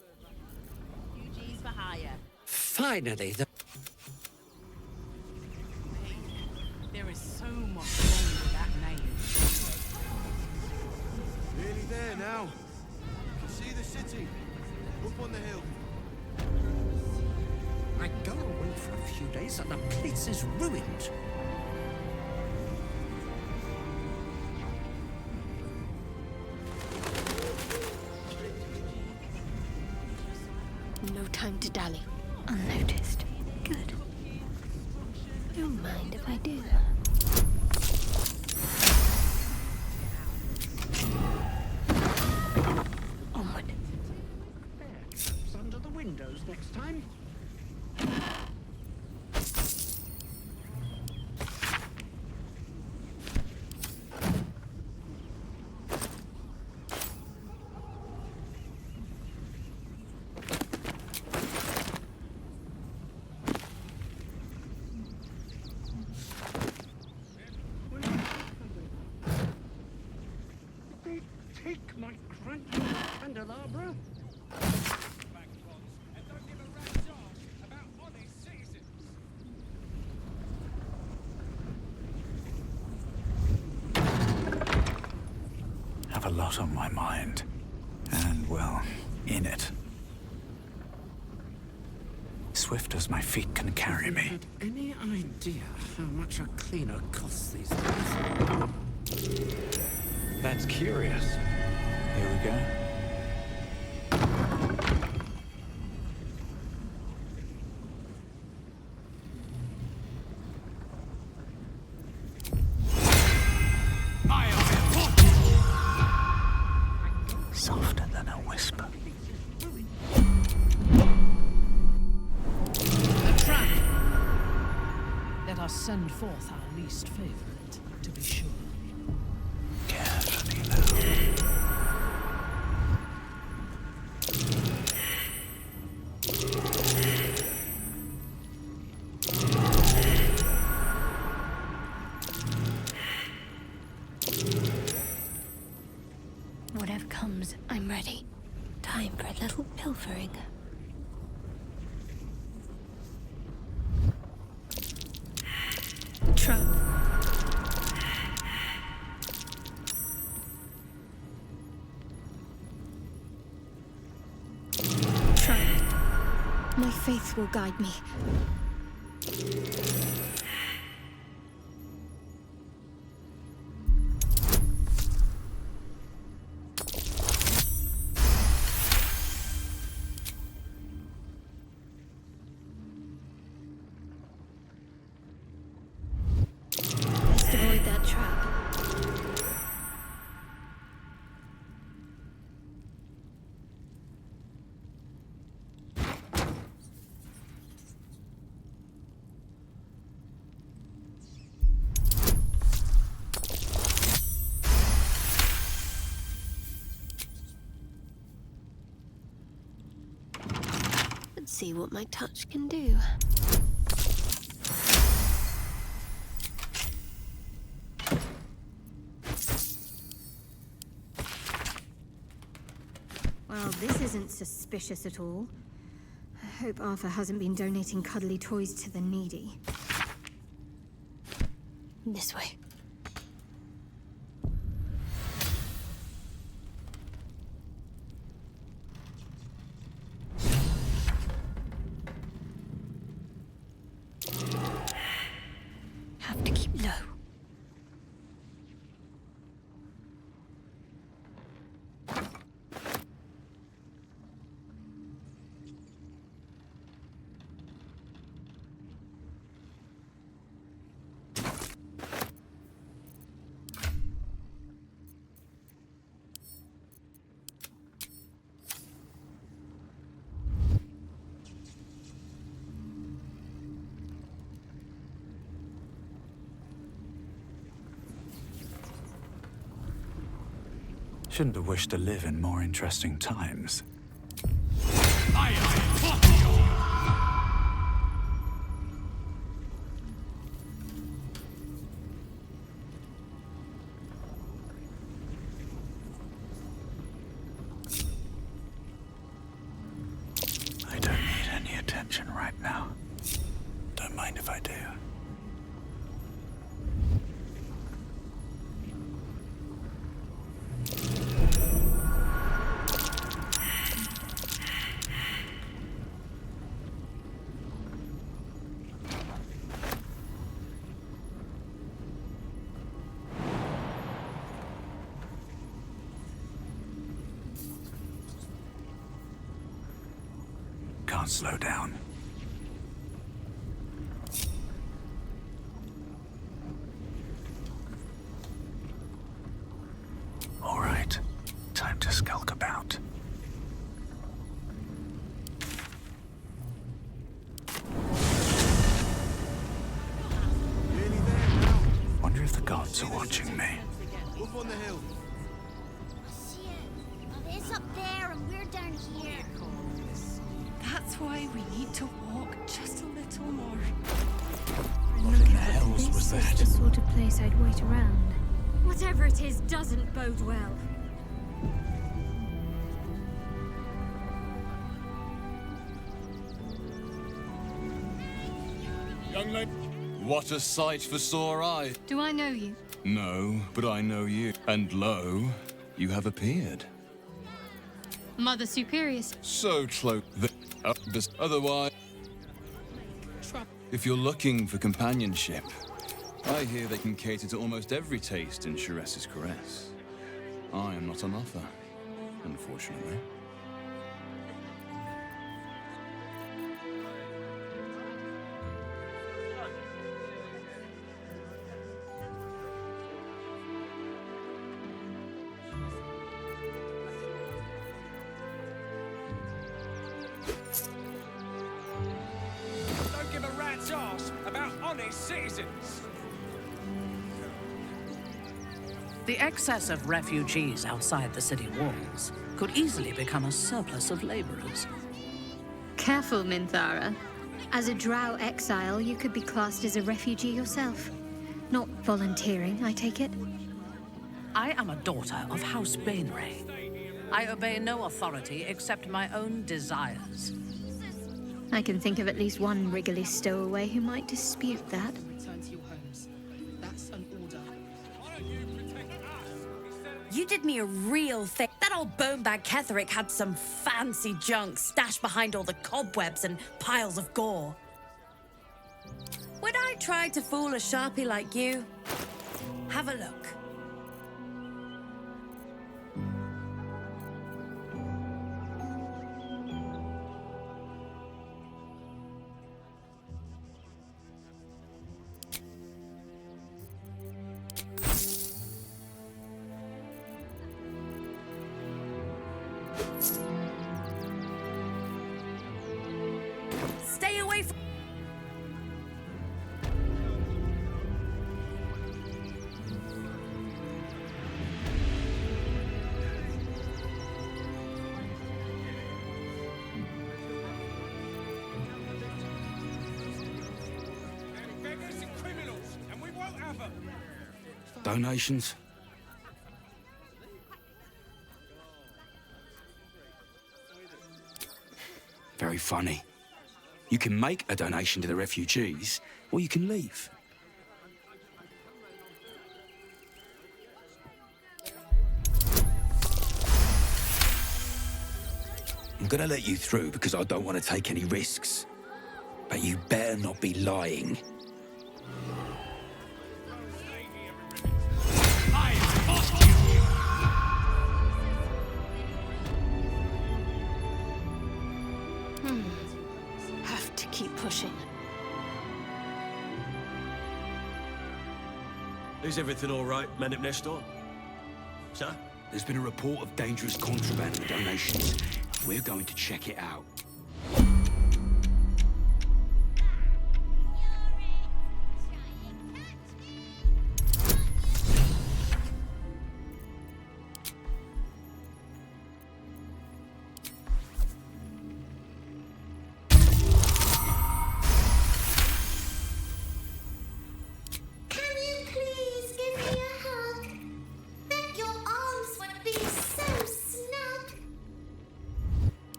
[SPEAKER 18] Refugees for hire.
[SPEAKER 20] Finally, the...
[SPEAKER 18] There is so much wrong with that name.
[SPEAKER 17] Nearly there now. You can see the city. Up on the hill.
[SPEAKER 20] I go away for a few days and the place is ruined.
[SPEAKER 15] No time to dally. Unnoticed. Good. Don't mind if I do. Onward.
[SPEAKER 20] It's under the windows next time. Take my crunchy candelabra.
[SPEAKER 6] Have a lot on my mind. And, well, in it. Swift as my feet can carry me.
[SPEAKER 20] Had any idea how much a cleaner costs these days?
[SPEAKER 6] That's curious. Here we go. Softer than a whisper.
[SPEAKER 2] A trap! Let us send forth our least favorite, to be sure.
[SPEAKER 6] Carefully now.
[SPEAKER 15] Whatever comes, I'm ready. Time for a little pilfering. Trap. Trap. My
[SPEAKER 3] faith will guide me. Must avoid that trap.
[SPEAKER 15] Let's see what my touch can do.
[SPEAKER 3] Well, this isn't suspicious at all. I hope Arthur hasn't been donating cuddly toys to the needy.
[SPEAKER 15] This way. Have to keep low.
[SPEAKER 6] Shouldn't have wished to live in more interesting times. I don't need any attention right now. Don't mind if I do. Can't slow down. All right, time to skulk about. Wonder if the gods are watching me.
[SPEAKER 17] Up on the hill.
[SPEAKER 16] It's up there and we're down here.
[SPEAKER 14] That's why we need to walk just a little more.
[SPEAKER 6] What in the hells was
[SPEAKER 3] This
[SPEAKER 6] that?
[SPEAKER 3] is the sort of place I'd wait around. Whatever it is doesn't bode well.
[SPEAKER 17] Young lady. What a sight for sore eyes.
[SPEAKER 3] Do I know you?
[SPEAKER 17] No, but I know you. And lo, you have appeared.
[SPEAKER 3] Mother Superior.
[SPEAKER 17] So close that otherwise. If you're looking for companionship, I hear they can cater to almost every taste in Sharess's caress. I am not on offer, unfortunately.
[SPEAKER 21] Don't give a rat's arse about honest citizens.
[SPEAKER 22] The excess of refugees outside the city walls could easily become a surplus of laborers.
[SPEAKER 3] Careful, Minthara. As a drow exile, you could be classed as a refugee yourself. Not volunteering, I take it?
[SPEAKER 22] I am a daughter of House Bainray. I obey no authority except my own desires.
[SPEAKER 3] I can think of at least one Wriggly stowaway who might dispute that.
[SPEAKER 8] Return to your homes. That's an order.
[SPEAKER 23] You did me a real thing. That
[SPEAKER 4] That old bonebag Ketherick had some fancy junk stashed behind all the cobwebs and piles of gore. Would I try to fool a sharpie like you? Have a look. Stay away from...
[SPEAKER 21] Beggars and criminals, and we won't have them.
[SPEAKER 6] Donations? Very funny. You can make a donation to the refugees, or you can leave. I'm gonna let you through because I don't want to take any risks. But you better not be lying.
[SPEAKER 15] Have to keep pushing.
[SPEAKER 5] Is everything all right, Men of Nestor? Sir?
[SPEAKER 6] There's been a report of dangerous contraband and donations. We're going to check it out.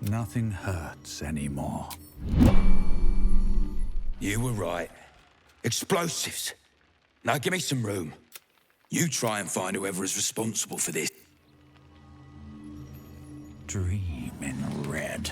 [SPEAKER 11] Nothing hurts anymore.
[SPEAKER 6] You were right. Explosives. Now give me some room. You try and find whoever is responsible for this.
[SPEAKER 11] Dream in red.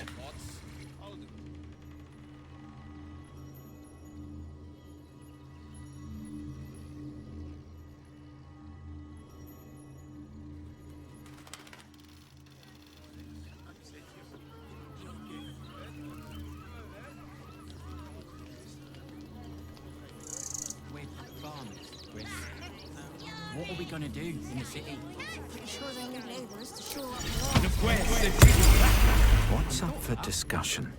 [SPEAKER 23] What are we gonna do in the city?
[SPEAKER 15] Pretty sure they need laborers to shore up
[SPEAKER 11] What's up for discussion?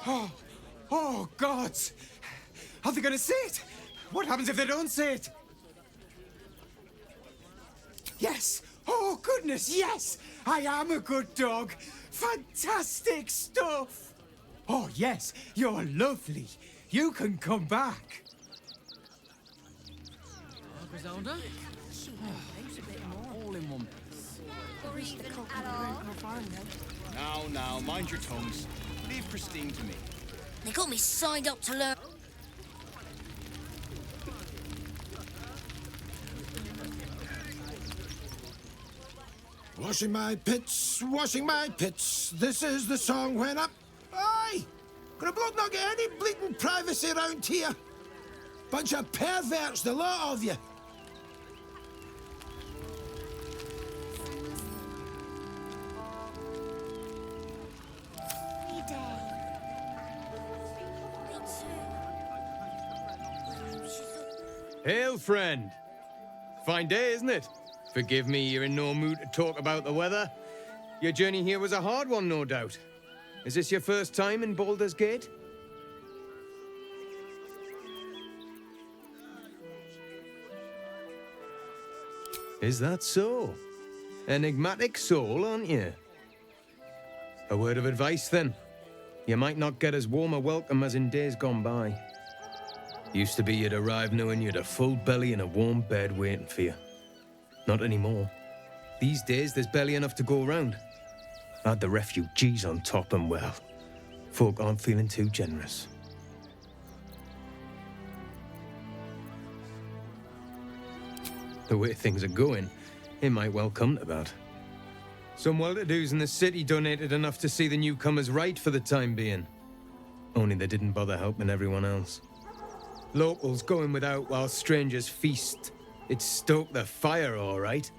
[SPEAKER 21] Oh, gods! Are they gonna see it? What happens if they don't see it? Yes! Oh, goodness, yes! I am a good dog! Fantastic stuff! Oh, yes, you're lovely. You can come back.
[SPEAKER 23] Griselda? All in one.
[SPEAKER 17] Now, mind your tongues. Leave Christine to me.
[SPEAKER 15] They got me signed up to learn.
[SPEAKER 24] Washing my pits. This is the song when I'm... Aye! Gonna bloke not get any bleeding privacy around here. Bunch of perverts, the lot of you.
[SPEAKER 25] Hail, friend. Fine day, isn't it? Forgive me, you're in no mood to talk about the weather. Your journey here was a hard one, no doubt. Is this your first time in Baldur's Gate? Is that so? Enigmatic soul, aren't you? A word of advice, then. You might not get as warm a welcome as in days gone by. Used to be you'd arrive knowing you'd a full belly and a warm bed waiting for you. Not anymore. These days, there's barely enough to go around. Add the refugees on top and, well, folk aren't feeling too generous. The way things are going, it might well come to that. Some well-to-dos in the city donated enough to see the newcomers right for the time being. Only they didn't bother helping everyone else. Locals going without while strangers feast. It stoked the fire, all right.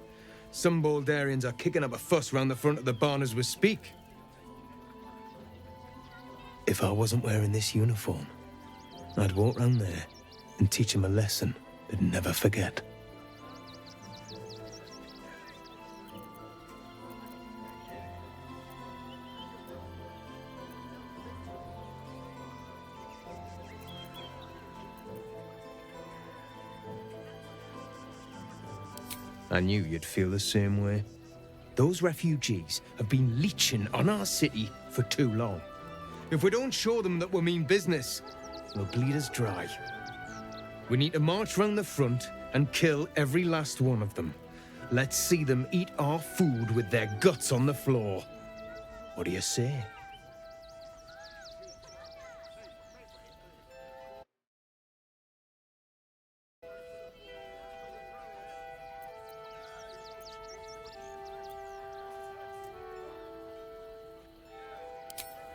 [SPEAKER 25] Some Baldurians are kicking up a fuss round the front of the barn as we speak. If I wasn't wearing this uniform, I'd walk round there and teach them a lesson they'd never forget. I knew you'd feel the same way. Those refugees have been leeching on our city for too long. If we don't show them that we mean business, they'll bleed us dry. We need to march round the front and kill every last one of them. Let's see them eat our food with their guts on the floor. What do you say?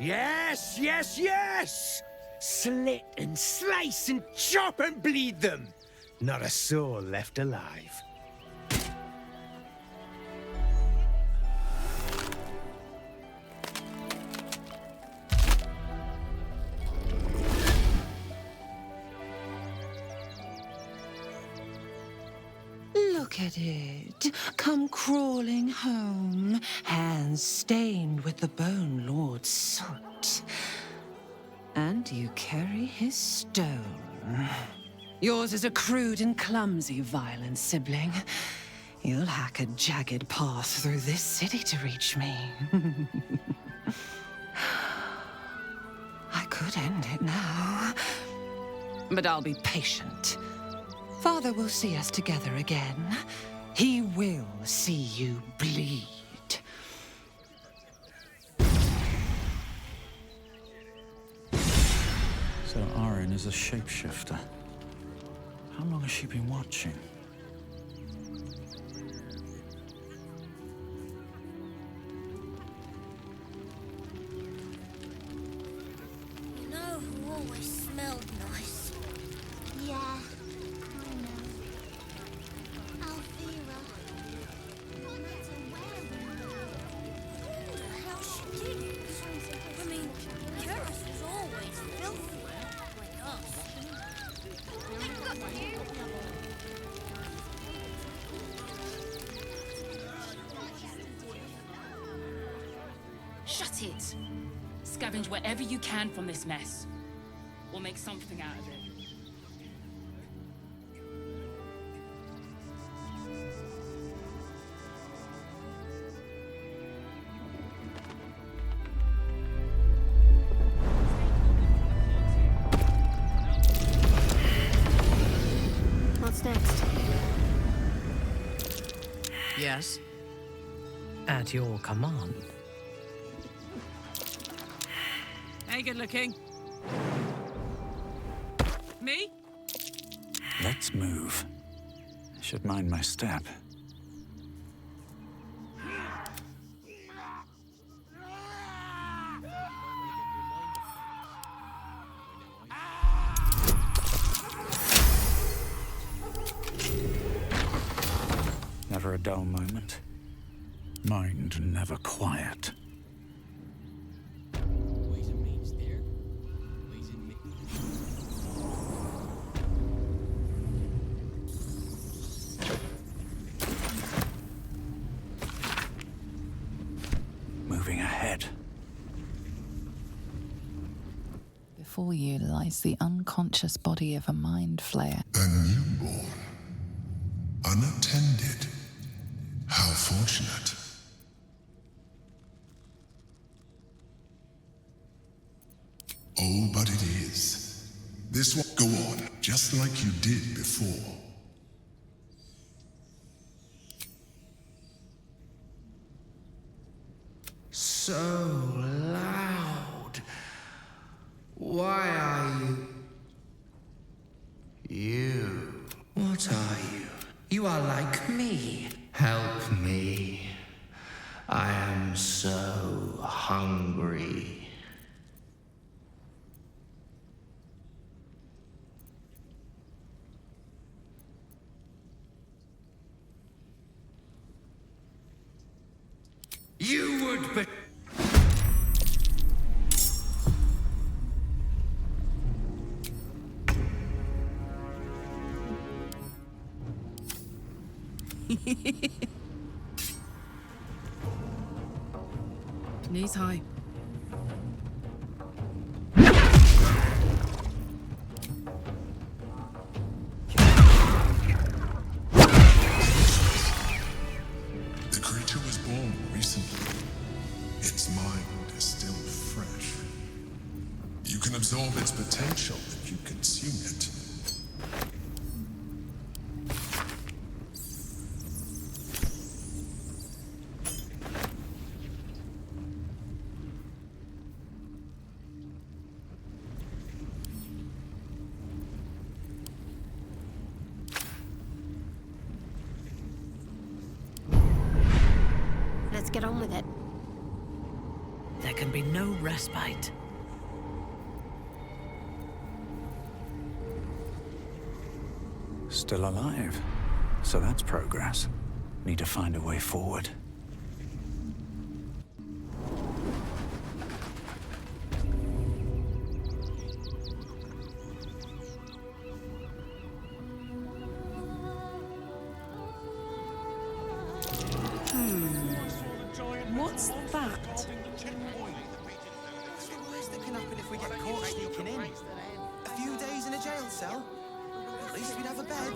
[SPEAKER 20] Yes, yes, yes! Slit and slice and chop and bleed them. Not a soul left alive.
[SPEAKER 18] Look at it, come crawling home, hands stained with the Bone Lord's soot. And you carry his stone. Yours is a crude and clumsy, violent sibling. You'll hack a jagged path through this city to reach me. I could end it now, but I'll be patient. Father will see us together again. He will see you bleed.
[SPEAKER 11] So Arin is a shapeshifter. How long has she been watching?
[SPEAKER 15] You know who always smelled nice? Yeah, I know. Althera. No matter where we go. Who the hell she did? I mean, Keras was always filthy. Like us.
[SPEAKER 1] Shut it! Scavenge wherever you can from this mess. We'll make something out of it.
[SPEAKER 15] What's next?
[SPEAKER 2] Yes? At your command.
[SPEAKER 18] Hey, good looking. Me?
[SPEAKER 11] Let's move. Should mind my step. Never a dull moment. Mind never quiet. Moving ahead.
[SPEAKER 7] Before you lies the unconscious body of a mind flayer.
[SPEAKER 12] A newborn. Unattended. How fortunate. Oh, but it is. This will go on, just like you did before.
[SPEAKER 9] So loud. Why are you? You. What are you? You are like me. Help me. I am so hungry. You would be...
[SPEAKER 8] Knees high.
[SPEAKER 12] The creature was born recently. Its mind is still fresh. You can absorb its potential if you consume it.
[SPEAKER 3] Let's get on with it.
[SPEAKER 2] There can be no respite.
[SPEAKER 11] Still alive. So that's progress. Need to find a way forward.
[SPEAKER 8] What's that?
[SPEAKER 10] What's the worst that can happen if we get caught sneaking in? A few days in a jail cell? At least we'd have a bed.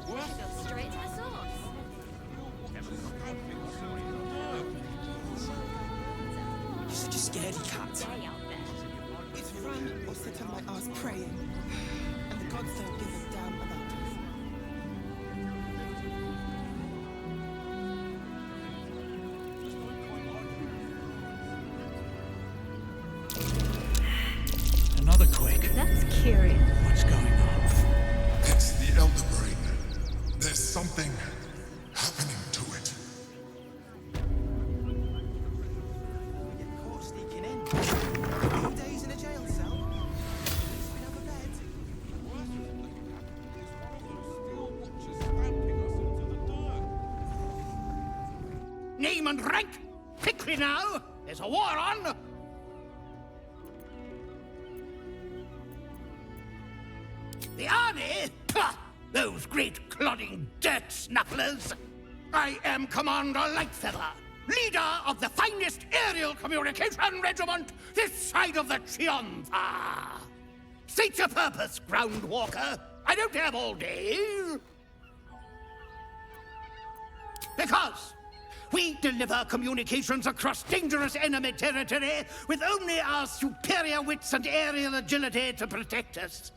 [SPEAKER 15] Go straight to the source.
[SPEAKER 10] You're such a scaredy cat. It's Fran or sit on my ass praying. And the gods don't give a damn about us.
[SPEAKER 11] Another quake.
[SPEAKER 3] That's curious.
[SPEAKER 11] What's going on?
[SPEAKER 12] It's the Elder Brain. There's something happening to it.
[SPEAKER 10] We get caught sneaking in. A few days in a jail cell? At least we'd have a bed.
[SPEAKER 20] Name and rank! Quickly now! There's a war on! The army? Pah! Those great clodding dirt snufflers! I am Commander Lightfeather, leader of the finest aerial communication regiment this side of the Triumpha. State your purpose, Groundwalker. I don't have all day. Because we deliver communications across dangerous enemy territory with only our superior wits and aerial agility to protect us.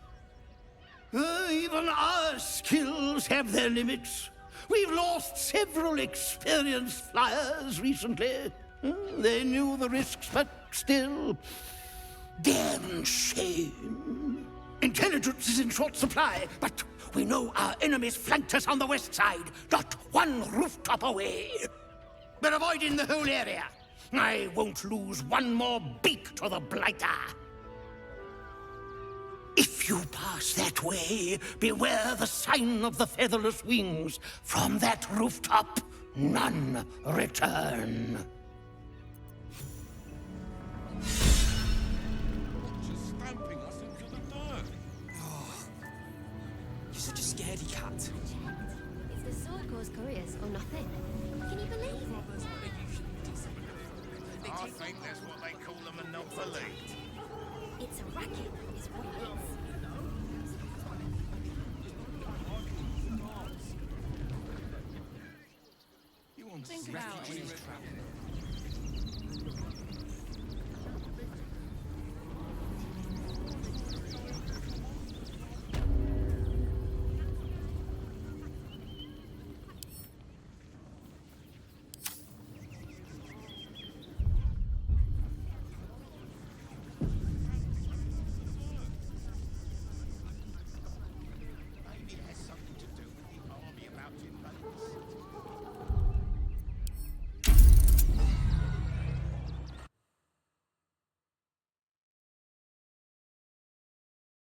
[SPEAKER 20] Even our skills have their limits. We've lost several experienced flyers recently. They knew the risks, but still, damn shame. Intelligence is in short supply, but we know our enemies flanked us on the west side, not one rooftop away. We're avoiding the whole area. I won't lose one more beak to the blighter. If you pass that way, beware the sign of the featherless wings. From that rooftop, none return.
[SPEAKER 10] Stamping us into the dirt. Oh, you're such a scaredy cat.
[SPEAKER 15] It's the Sword Corps couriers or nothing. Can you believe it?
[SPEAKER 9] I think that's what they call them and not believed.
[SPEAKER 15] It's a racket, is what it is.
[SPEAKER 9] You want to
[SPEAKER 8] Think
[SPEAKER 9] see
[SPEAKER 8] about
[SPEAKER 9] refugees
[SPEAKER 8] it.
[SPEAKER 9] trapped?